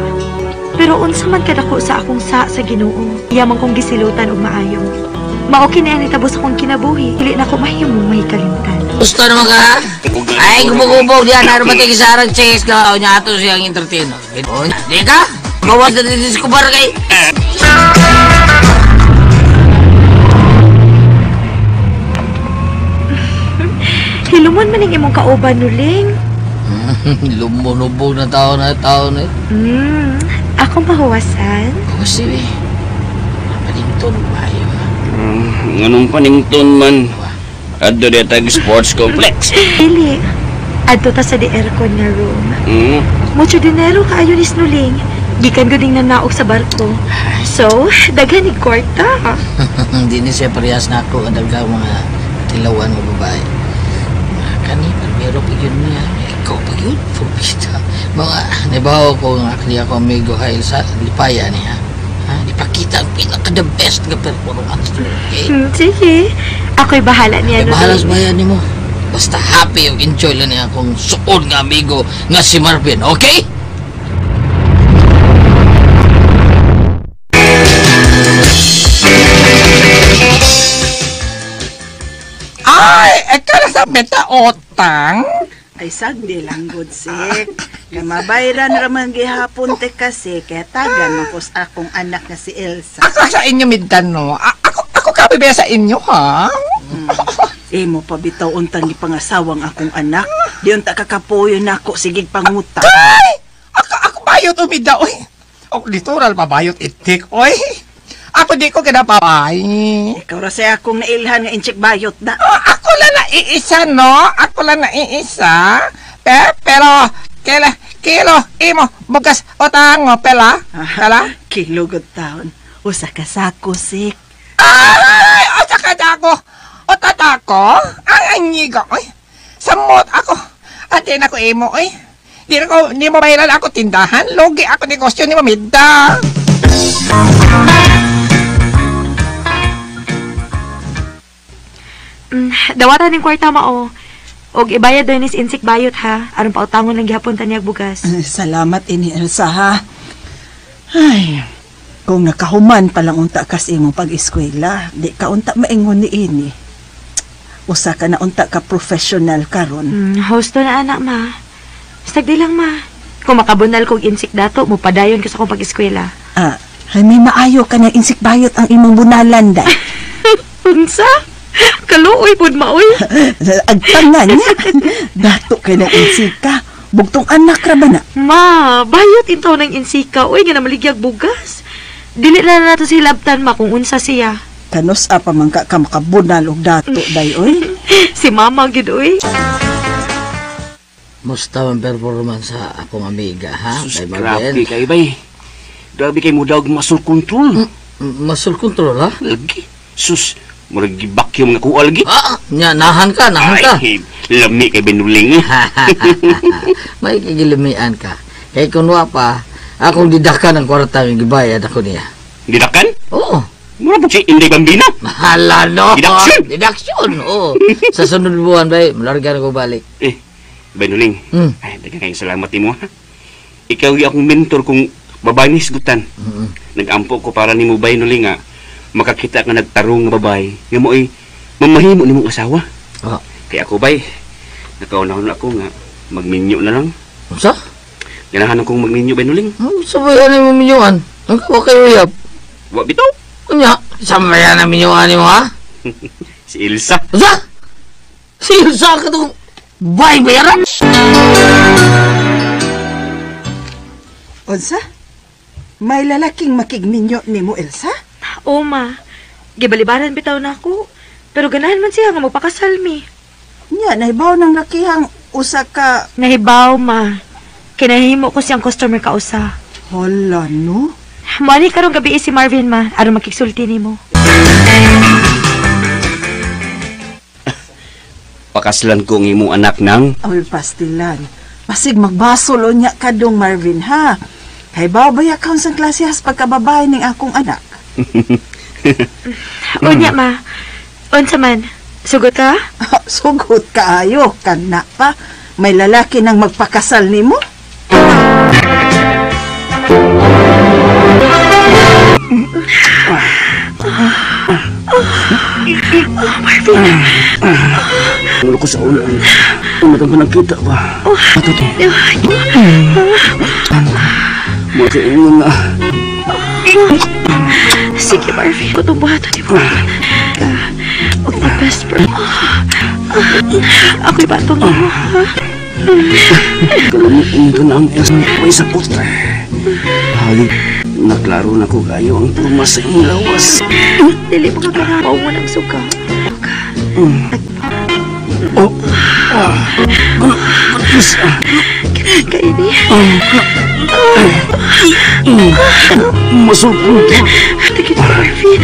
[SPEAKER 17] Pero unsa man kadako sa akong sa Ginoo, yaman kong gisilutan og maayo. Mao kini ang nitabos akong kinabuhi. Dili na ko mahimong mahikalimtan.
[SPEAKER 12] Gusto naman ka, ha? Ay, gubog-gubog diyan. Ano ba tayo isarang chase ka? O niya ato siyang entertainer. Di ka? Gawas na didiskubar kay...
[SPEAKER 17] Hiluman man ang imong kauban, Nuling.
[SPEAKER 12] Lumunubog na tao na.
[SPEAKER 17] Ako mahuwasan.
[SPEAKER 12] O, sige. Panington ba yun?
[SPEAKER 14] Nganong panington man? Adto di tag sports complex.
[SPEAKER 17] Dili. Adto ta sa di-aircon na room. Mucho dinero kaayo ni Nuling. Gikan ko ding nanaog sa barko. So, daghan ni kwarta.
[SPEAKER 12] Hindi ni siya parehas na ako ang daghan mga tilawan mo babae. Kani, pero pag yun niya, ikaw pag yun, furbista. Mga, nabaho ko nga kaya ko amigo Hail sa lipaya niya. Ipakita ang pinaka-the best nga performance. Okay?
[SPEAKER 17] Sige. Ako'y bahala niya.
[SPEAKER 12] Bahala sa bayan ni mo. Basta happy o enjoy lang niya akong suod nga amigo nga si Marvin. Okay?
[SPEAKER 19] Ay, ikaw na sa beta otang?
[SPEAKER 16] Ay, sagdi lang, good sik. Mabayran raman gihapon te kasi, kaya tagan mo ko sa akong anak na si Elsa.
[SPEAKER 19] Ako sa inyo, Midano. Ako kabibaya sa inyo, ha?
[SPEAKER 16] Mo pa bitaw untang ipangasawang akong anak. Di unta kakapuyo na ako, sigig panguta.
[SPEAKER 19] Ay! Ako bayot umida, oy. O literal mabayot itik, oy. Ako di ko kinapabay.
[SPEAKER 16] Ikaw ra sa akong nailhan nga inchik bayot na.
[SPEAKER 19] Ako lang na iisa, no? Ako lang na iisa. Pero, kilo, imo, bugas, otango, pela? Pela?
[SPEAKER 16] Kilo good taon. Usa ka sako, sik.
[SPEAKER 19] Ay! Usa ka sako! Otatako? Ang anyiga, oy. Samot ako. Ate na ko imo, oy. Di mo bayaran ako tindahan. Logi ako negosyo ni Mamida.
[SPEAKER 17] Dawatan ng kwarta mao. Og ibayad doon is insik bayot ha. Aron pautangon lang gihapon ta niyag bugas.
[SPEAKER 16] Salamat ini Elsa ha. Ay, kung nakahuman palang unta kas imong pag-eskwela, di ka unta maingon ni ini. Usa ka na unta ka professional karon.
[SPEAKER 17] Hosto na anak ma. Sagdi lang ma. Kung makabunal kog insik dato, mo padayon ko sa akong pag-eskwela.
[SPEAKER 16] May maayo ka na insik bayot ang imong bunalan day.
[SPEAKER 17] Unsa? Kaluoy pud maoy.
[SPEAKER 16] Agtangan niya. Dato kay na insika. Bugtong anak ra ba na?
[SPEAKER 17] Ma, bayot intaw ng insika. Uy, nga na maligyag bugas. Dili na nato si labtan ma kung unsa siya.
[SPEAKER 16] Kanos apa man ka makabunal og dato day oy.
[SPEAKER 17] Si mama gid oy.
[SPEAKER 12] Musta ang performance sa akong amiga, ha?
[SPEAKER 14] Sus, grabe kayo bay. Grabe kayo mo daw muscle control.
[SPEAKER 12] Muscle control, ha?
[SPEAKER 14] Lagi. Sus, maragibak yung mga kuha lagi.
[SPEAKER 12] Nahan ka.
[SPEAKER 14] Ay, lami kay Benuling.
[SPEAKER 12] May kagilamian ka. Kaya kunwa pa, akong didakan ang kwarta ng gibayad ako niya.
[SPEAKER 14] Didakan?
[SPEAKER 12] Oo.
[SPEAKER 14] Mura po si Inday Bambina.
[SPEAKER 12] Hala, no.
[SPEAKER 14] Deduction,
[SPEAKER 12] oo. Sa sunod buwan, bay, malarga na ko balik.
[SPEAKER 14] Benuling, ay, dagang kayong salamat mo, ha? Ikaw yung akong mentor kung babae ni Sigutan. Nag-ampo ko para ni mo, Benuling, nga makakita ka nagtarong nga babae. Nga mo ay mamahimo ni mong asawa. Kaya ako, bay, nakaunahon ako nga magminyo na lang.
[SPEAKER 12] Sa?
[SPEAKER 14] Ganahan akong magminyo, Benuling.
[SPEAKER 12] Sabayan na mo minyuan. Ang kawa kayo uyab.
[SPEAKER 14] Wa bitaw?
[SPEAKER 12] Kunya, sabayan na minyuan ni mo, ha?
[SPEAKER 14] Si Elsa.
[SPEAKER 12] Sa? Si Elsa ka itong
[SPEAKER 19] Bay, Vera? Unsa? May lalaking makigminyo ni mo, Elsa?
[SPEAKER 17] Oo, ma. Gibalibaran bitaw na ako. Pero ganahan man siya nga magpakasal mi.
[SPEAKER 19] Nya, nahibaw ng lakihang usa ka...
[SPEAKER 17] Nahibaw, ma. Kinahimo ko siyang customer ka usa.
[SPEAKER 19] Hala, no?
[SPEAKER 17] Mani karong gabi si Marvin, ma. Aron makiksulti ni mo.
[SPEAKER 14] Pakaslan ko ng imong anak nang...
[SPEAKER 19] Ay, pastilan. Pasig magbasol o niya kadong Marvin, ha? Kay babaya ka sa klase has pagkababae ng akong anak.
[SPEAKER 17] Unya, ma. Unsa man? Sugot ka?
[SPEAKER 19] Sugot ka ayo. Kana pa. May lalaki nang magpakasal ni mo?
[SPEAKER 17] Marvin.
[SPEAKER 14] Ulo ko sa ulo. Tumatang ko nakita ba? Matuto. Makaingon na.
[SPEAKER 17] Sige, Marvin. Kutong buhatan ni mo. Huwag na best friend. Ako'y batong mo, ha?
[SPEAKER 14] Kalamuin ka na ang may sapot. Halig, naklaro na ko kayo ang purma sa iyong lawas.
[SPEAKER 17] Dili mo kagarapaw mo ng suka. Kaini.
[SPEAKER 14] Masulpon ka.
[SPEAKER 17] Tikit mo, Marvin.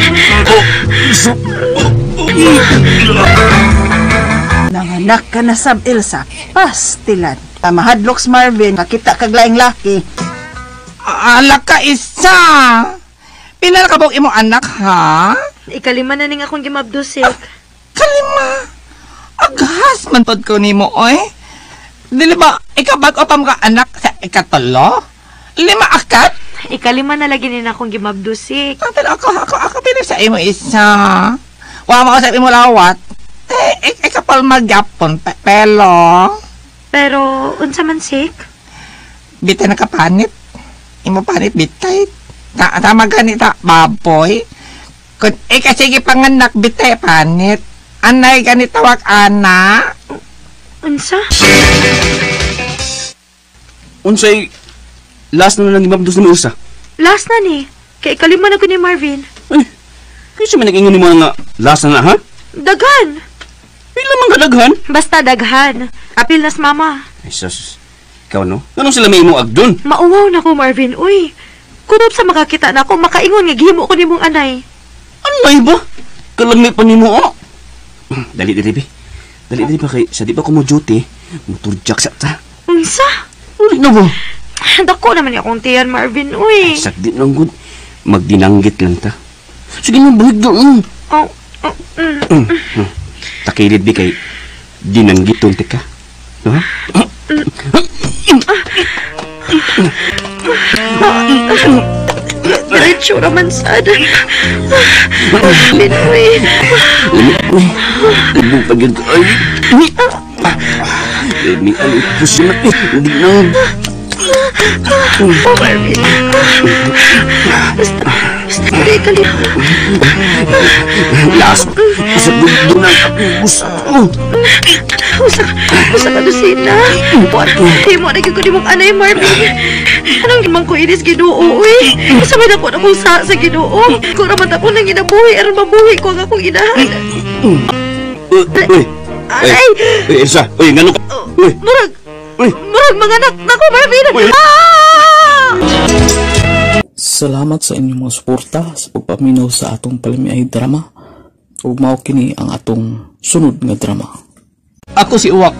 [SPEAKER 19] Nanganak ka na sab, Elsa. Pastilan. Mahadloks Marvin, kakita kaglaing laki. Ala ka isa! Pinala ka bang imong anak, ha?
[SPEAKER 17] Ikalima na ning akong gimabdusik.
[SPEAKER 19] Kalima? Agas man pod ko nimo, oy. Dili ba ikabag o pam ka anak sa ikatolo? 5 akat?
[SPEAKER 17] Ikalima na lagi nin akong gimabdusik.
[SPEAKER 19] Ako pinip sa imo isa. Wa mo sa imo lawat. Ikapal magyapon pelo.
[SPEAKER 17] Pero unsa man sik?
[SPEAKER 19] Bitay na kapanit. Imo panit bitay. Tama ganita baboy. Kun ikasige panganak bitay panit. Anay ganita wak ana.
[SPEAKER 17] Unsa?
[SPEAKER 14] Unsay last na lang imabdos na usa?
[SPEAKER 17] Last na ni. Kay ikalima na ko ni Marvin.
[SPEAKER 14] Ay, kasi man nag-ingon mo nga last na ha?
[SPEAKER 17] Daghan.
[SPEAKER 14] Pila man kadaghan?
[SPEAKER 17] Basta daghan. Apil nas mama.
[SPEAKER 14] Ay, sus. Ikaw no? Anong sila may mo agdon?
[SPEAKER 17] Mauwaw na ko, Marvin. Uy, kunob sa makakita na ako, makaingon nga gihimo ko ni mong anay.
[SPEAKER 14] Anay ba? Kalami pa ni mo, oh. Dali, Bi. Dali pa kay, sa di pa ko mo duty, motorjak sa ta.
[SPEAKER 17] Unsa?
[SPEAKER 14] Ulit na ba?
[SPEAKER 17] Dako naman akong tiyan, Marvin. Uy.
[SPEAKER 14] Sakdi lang good. Magdinanggit lang ta. Sige mo, bahig doon. Takilid di kay dinanggit doon, teka. Ha?
[SPEAKER 17] Diretso naman sada. Linoy.
[SPEAKER 14] Ibang pagod ko. Ay, may alipos yun na. Hindi na.
[SPEAKER 17] Marvin. Basta kaya kalima.
[SPEAKER 14] Last. Sa gundo ng apos.
[SPEAKER 17] Usa ka dosina. Di mo na gigod mong anay, Marvin. Anong limang ko inis Ginoo, uy. Kasabay na ko na kung sa Ginoo. Kung raman ako nang inabuhi, aron mabuhi ko ang akong inahan.
[SPEAKER 14] Uy, Elsa, uy, ngano ka?
[SPEAKER 17] Murag mga anak na ko, Marvin.
[SPEAKER 13] Salamat sa inyong mga suporta sa pagpaminaw sa atong palamiay drama. Ug mao kini ang atong sunod nga drama.
[SPEAKER 18] Ako si Uwak.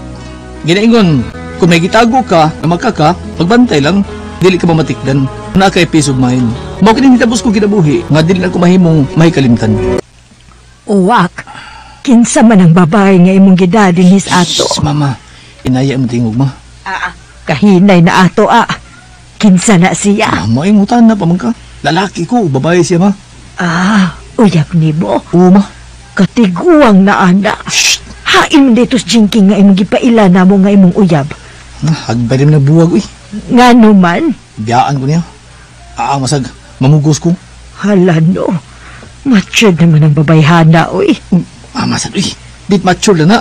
[SPEAKER 18] Ginaingon, kung may gitago ka na magkaka, pagbantay lang, dili ka mamatikdan. Na kay peace of mind. Mao kini hitabos ko ginabuhi, nga dili na ko mahimong mahikalimtan.
[SPEAKER 20] Uwak, kinsa man ang babae nga imong gidadinis ato.
[SPEAKER 18] Mama, inaya mo tingog ma.
[SPEAKER 20] Kahinay na ato Kinsa na siya?
[SPEAKER 18] Mama, imutan na pa man ka. Lalaki ko, babae siya ma.
[SPEAKER 20] Uyab ni mo.
[SPEAKER 18] Oo ma.
[SPEAKER 20] Katiguang na ana. Haim ditos jinking nga imong gipaila na mo nga imong uyab.
[SPEAKER 18] Hagbay rin na buwag, uy.
[SPEAKER 20] Nga naman?
[SPEAKER 18] Biyaan ko niya. Masag, mamugos ko.
[SPEAKER 20] Hala no. Matured naman ang babayhana, uy.
[SPEAKER 18] Masag, uy. Bit matured na.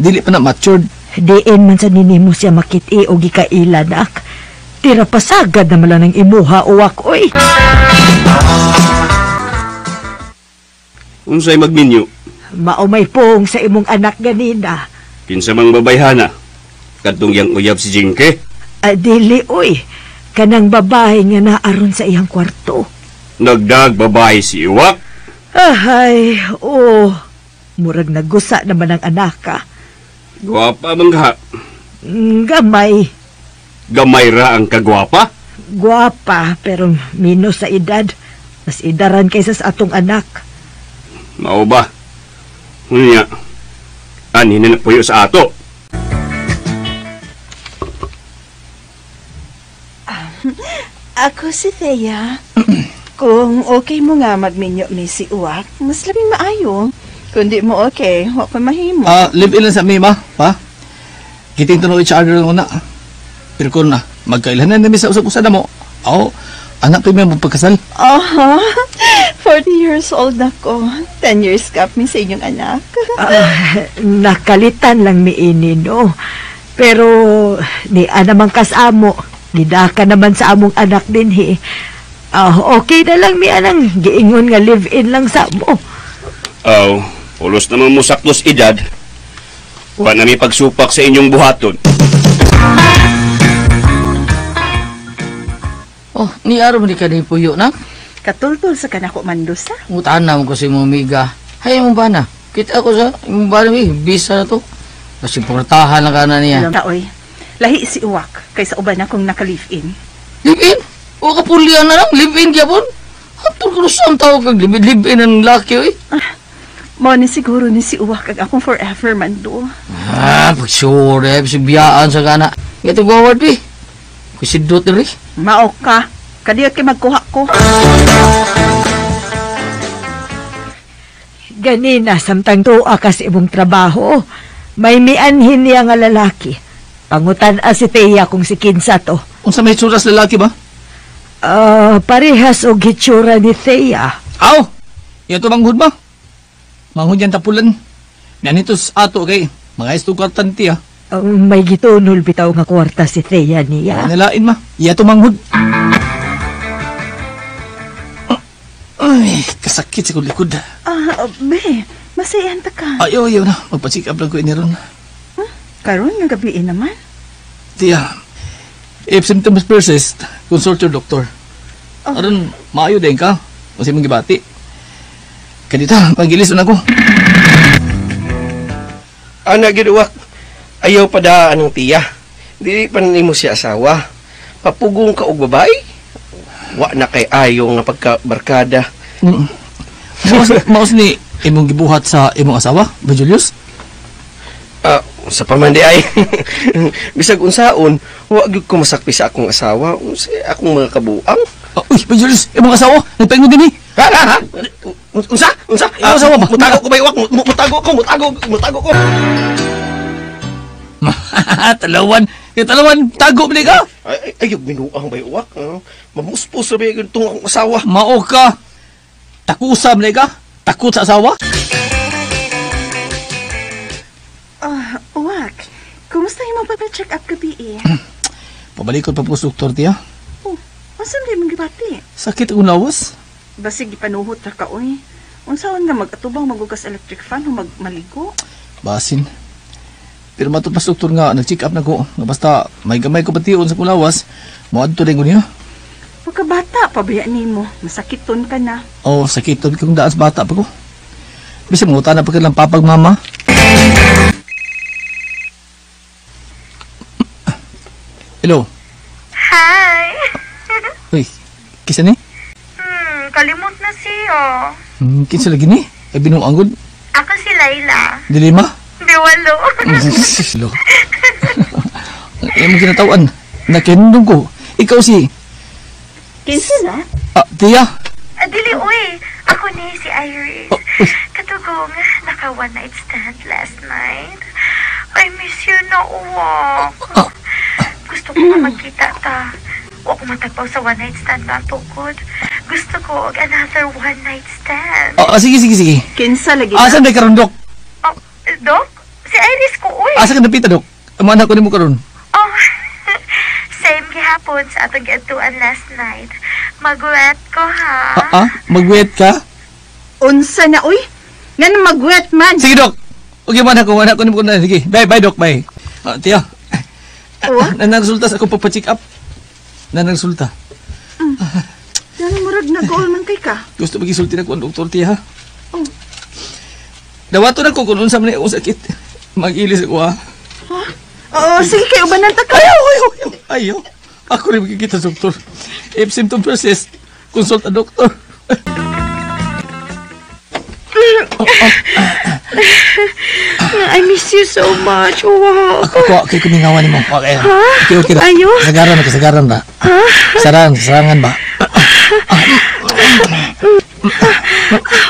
[SPEAKER 18] Dili pa na matured.
[SPEAKER 20] Diin man sa ninimo siya makiti o gikaila nak. Tira pasagad na malang ng imuha uwak oy.
[SPEAKER 14] Unsay magminyo?
[SPEAKER 20] Maumay pong sa imong anak ganina.
[SPEAKER 14] Kinsa mang babayhana? Kadtong yang uyab si Jingke?
[SPEAKER 20] Dili oy. Kanang babae nga naaron sa iyang kwarto.
[SPEAKER 14] Nagdag babae si Iwak?
[SPEAKER 20] Ahay, murag nagusa naman ang anak ka.
[SPEAKER 14] Gwapa mangha.
[SPEAKER 20] Gamay.
[SPEAKER 14] Gamay ra ang kagwapa?
[SPEAKER 20] Gwapa, pero minus sa edad. Mas idaran kaysa sa atong anak.
[SPEAKER 14] Mao ba? Unya, ani na puyo sa ato.
[SPEAKER 16] Ako si Thea. Kung okay mo nga magminyo ni si Uwak, mas labing maayo. Kung di mo okay, huwag ko mahimo.
[SPEAKER 18] Live-in lang sa mima, pa. Kiting tunog each other lang una. Pero kung na, magkailanan na sa usap-usap na mo. Anak ko may magpagkasal.
[SPEAKER 16] 40 years old ako. 10 years gap mi sa inyong anak.
[SPEAKER 20] Nakalitan lang mi ini, no? Pero, ni anamang kasamo. Gidaka naman sa among anak din, he. Okay na lang mi anang giingon nga live-in lang sa mo.
[SPEAKER 14] Ulos naman mo saktos edad. Wa na mi pagsupak sa inyong buhaton.
[SPEAKER 12] Ni araw mo di ka ni puyo na?
[SPEAKER 16] Katultul sa kanako mandusa.
[SPEAKER 12] Utahan na mo ko si Mumiga. Hay mo ba na? Kita ako sa mo ba na bisa na to. Kasi portahan na ka na niya.
[SPEAKER 16] Oy. Lahi si Uwak kaysa uban akong naka-live-in.
[SPEAKER 12] Live-in? O kapulian na lang, live-in gyapon. Hapon ko saan tawag kag live-in ang laki oy.
[SPEAKER 16] Mo ni siguro ni si Uwak kag akong forever man do.
[SPEAKER 12] Pagsure, bisibiyaan sa kana. Gato gawad pi. Kusidot ri.
[SPEAKER 16] Mao ka. Kadiyot kay magkuha ko.
[SPEAKER 20] Ganina samtang tuwa ka sa imong trabaho. May mianhin niya nga lalaki. Pangutan si Thea kung si Kinsa to.
[SPEAKER 18] Unsa may tsuras lalaki ba?
[SPEAKER 20] Parehas o gitsura ni Thea.
[SPEAKER 18] Yan to manghud ba? Manghud yan tapulan. Nanitos ato kay mga istukartan tiya.
[SPEAKER 20] May gitunol bitaw nga kwarta si Thea niya.
[SPEAKER 18] Nalain ma. Yan to manghud. Ay, kasakit sa likod.
[SPEAKER 16] Be, masayan ta ka.
[SPEAKER 18] Ayaw na. Magpa-check up lang ko iniron.
[SPEAKER 16] Karon nga gabi naman.
[SPEAKER 18] Tiya, if symptoms persist, consult your doctor. Aron, maayo din ka. Kasi mong gibati. Kanita, magilis na ako.
[SPEAKER 21] Anak giduwak, ayaw pa daan ng tiya. Dili pa nimo siya asawa. Papugong ka og babae. Wa na kay ayaw nga pagkabarkada.
[SPEAKER 18] Maos ni imong gibuhat sa imong asawa, ba Julius?
[SPEAKER 21] Sa pamandi ay. Bisag unsaon, wa gyud ko masakpi sa akong asawa, sa akong mga kabuang.
[SPEAKER 18] Uy, ba Julius, imong asawa, nagpaingon din
[SPEAKER 21] Ha? Unsa?
[SPEAKER 18] Imong asawa ba?
[SPEAKER 21] Mutago ko ba iwak? Mutago ko.
[SPEAKER 18] Talawan, tago ba ka?
[SPEAKER 21] Ayaw, binuang ba iwak? Mamuspos na ba yung itong asawa?
[SPEAKER 18] Mao ka. Takusam na ka? Takot sa asawa?
[SPEAKER 16] Uwak, kumusta yung magpapacheck up gabi eh?
[SPEAKER 18] Pabalikot pa po sa doktor tiya.
[SPEAKER 16] Masan di mong gibati?
[SPEAKER 18] Sakit ang lawas?
[SPEAKER 16] Basig ipanuhot ra ka oy. Unsaon nga mag-atubang magugas electric fan o maligo?
[SPEAKER 18] Basin. Pero matod pa sa doktor nga, nag-check up na ko. Basta may gamay ko patiyon sa kulawas, maadto rin ko niya.
[SPEAKER 16] Pagkabata, pabayaan nimo. Masakiton ka na.
[SPEAKER 18] Sakiton kung daan sa bata pa ko. Bisa mo, na pa ka lang papag mama. Hello?
[SPEAKER 17] Hi!
[SPEAKER 18] Uy, kisa ni?
[SPEAKER 17] Kalimot na siya.
[SPEAKER 18] Kinsa lagi ni? Ay binuanggod?
[SPEAKER 17] Ako si Layla.
[SPEAKER 18] Dilima?
[SPEAKER 17] Biwalo.
[SPEAKER 18] Silo. Ay mo kinatawan. Nakinundong ko. Ikaw si...
[SPEAKER 16] Kinsa na?
[SPEAKER 18] Tia?
[SPEAKER 17] Dili, uy. Ako ni si Iris. Katugong, naka one night stand last night. I miss you na, uwak. Gusto ko nga magkita ta. Huwag ko matagpaw sa one night stand na tukod. Gusto ko another one night stand.
[SPEAKER 18] Sige.
[SPEAKER 16] Kinsa lagi
[SPEAKER 18] Asan ba karundok?
[SPEAKER 17] Dok? Si Iris ko, uy.
[SPEAKER 18] Asa ka napita, Dok? Ang anak ko ni mo karon.
[SPEAKER 17] Oh, same gihapon sa atong giadtuan last night. Mag-wet ko, ha?
[SPEAKER 18] Mag-wet ka?
[SPEAKER 16] Unsa na, uy? Nga na mag-wet man.
[SPEAKER 18] Sige, Dok. Okay man ako ni mo karon. Sige, bye, Dok, bye. Tiyo. Nanagsulta sa akong papacheck up. Nanagsulta.
[SPEAKER 16] Dano murag nag-all man kay ka?
[SPEAKER 18] Gusto magisulti na ko ang doktor, tiya, ha?
[SPEAKER 16] Oh.
[SPEAKER 18] Dawato na ko kung unsa man akong sakit. Mag-ilis ako, ha?
[SPEAKER 16] Oo, sige kayo, banan ta ka.
[SPEAKER 18] Ayaw. Ako rin magkikita sa doktor. If symptom persist, consult a doctor.
[SPEAKER 17] I miss you so much. Wow.
[SPEAKER 18] Ako, kay kumingawan mo. Okay.
[SPEAKER 17] Ha?
[SPEAKER 18] Okay.
[SPEAKER 17] Ayo.
[SPEAKER 18] Kasagaran ba?
[SPEAKER 17] Ha?
[SPEAKER 18] Sarangan ba?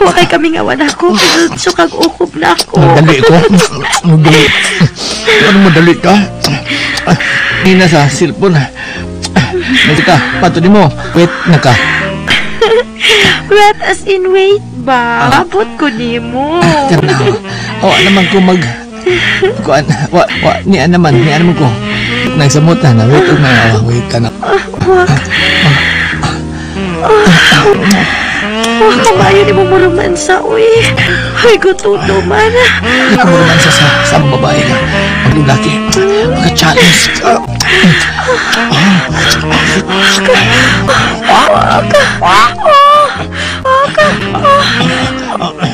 [SPEAKER 17] Wakay kaming awan ako. So kag-ukop na ako.
[SPEAKER 18] Madali ko. Ano madali ka? Hina sa cellphone. Mati ka, patuli mo. Wait na ka.
[SPEAKER 17] Wet as in wait ba? Abot ko ni mo.
[SPEAKER 18] Naman ko ni naman ko. Nagsamot na wait na wait ka na.
[SPEAKER 17] Kabayo ni mo maromansa, uy. Ay, gututo man.
[SPEAKER 18] Hindi ko maromansa sa babae ka. Maglulaki. Mga-challenge ka.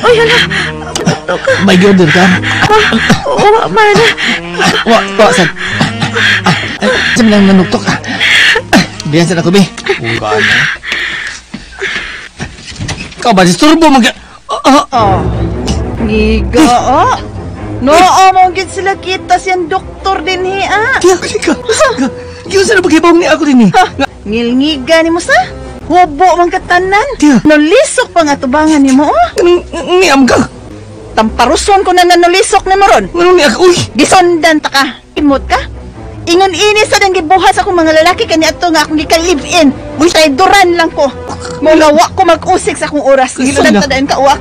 [SPEAKER 17] Ay, hala.
[SPEAKER 18] May order ka?
[SPEAKER 17] Oo, man.
[SPEAKER 18] Saan? Saan lang nanuktok ka? Biyan sa nakubi. Uga na. Ikaw ba, disturbo mag...
[SPEAKER 16] Giga, No, mong gid sila kita siyang doktor din hiya.
[SPEAKER 18] Ka. Giyon sa nabagibaw ni ako din
[SPEAKER 16] Ngilngiga ni mo sa? Hubo man katanan. Nulisok pa nga tubangan ni mo,
[SPEAKER 18] Niam ka.
[SPEAKER 16] Tamparuson ko na nanulisok ni mo ron.
[SPEAKER 18] Ano ni ako, uy?
[SPEAKER 16] Gisondan ta ka. Imot ka? Ingon ini sa nang gibuhat akong mga lalaki kanya ato nga akong gika-live-in. Traidoran lang ko. Mga wa ko mag-usik sa akong oras. Gisondan ta dayon ka uwak.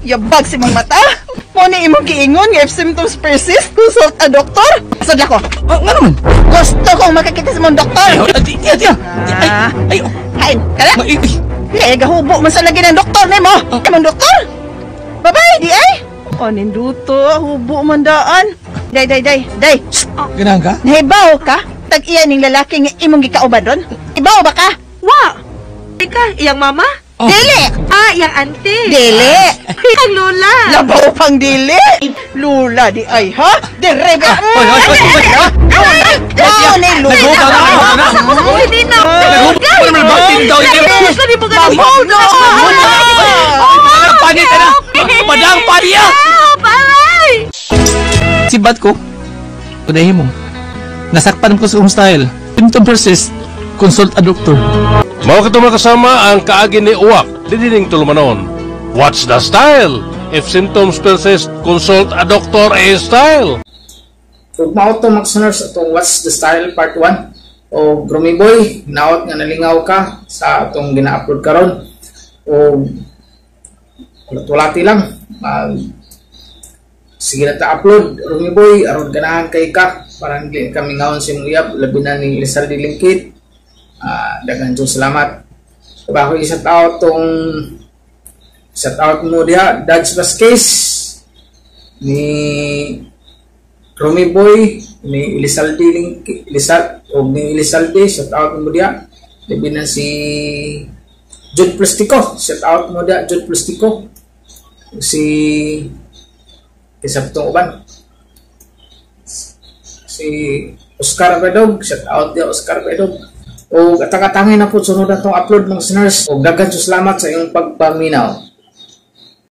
[SPEAKER 16] Yabag si mong mata. Mo ni imong giingon if symptoms persist, consult a doctor. Asad ako.
[SPEAKER 18] Nga naman.
[SPEAKER 16] Gusto kong makakita sa mong doktor.
[SPEAKER 18] Tiya. Ay.
[SPEAKER 16] Kala? Kaya gahubo man sa lagi ng doktor ni mo. Imong doktor? Babay, di ay? O, ninduto. Hubo man daan. Day.
[SPEAKER 18] Ganaan ka?
[SPEAKER 16] Nahibaw ka? Tag-iya ning lalaki nga imong gikauban ron? Ibaw ba ka?
[SPEAKER 17] Wa! Ika, iyang mama?
[SPEAKER 16] Dili!
[SPEAKER 17] Iyang auntie.
[SPEAKER 16] Dili!
[SPEAKER 17] Iyang lola.
[SPEAKER 16] Labaw pang dili! Lula di ay, ha? Direbe! Lula!
[SPEAKER 18] Padang padiya! Sibat ko. Udahin mo. Nasakpan ko sa style. Symptom persist. Consult a doctor.
[SPEAKER 9] Mao ka kasama ang kaagi ni Uwak, didining tulumanon. What's the style? If symptoms persist, consult a doctor style.
[SPEAKER 2] Ug mao to mag-suners atong What's the Style Part 1. O Grumi Boy, naot nga nalingaw ka sa atong gina-upload karon. O ulat-ulati lang. Sige na ta-upload, Grumi Boy, aron ganahan kay ka. Parang hindi kami ngawon si Muyab, labi na ni Lizardi Lingkit. Dagan Diyos salamat. Bago i-shout out mo diha, Dodge Vasquez, ni Romy Boy, ni Elizalde shout out mo diha. Labi na si Jude Plastico, shout out mo diha, Jude Plastico. Si kisabtong uban, si Oscar Bedog, shout out diha Oscar Bedog. O katang-katangin na po sunod na itong upload ng listeners. O dagan salamat sa iyong pagpaminaw.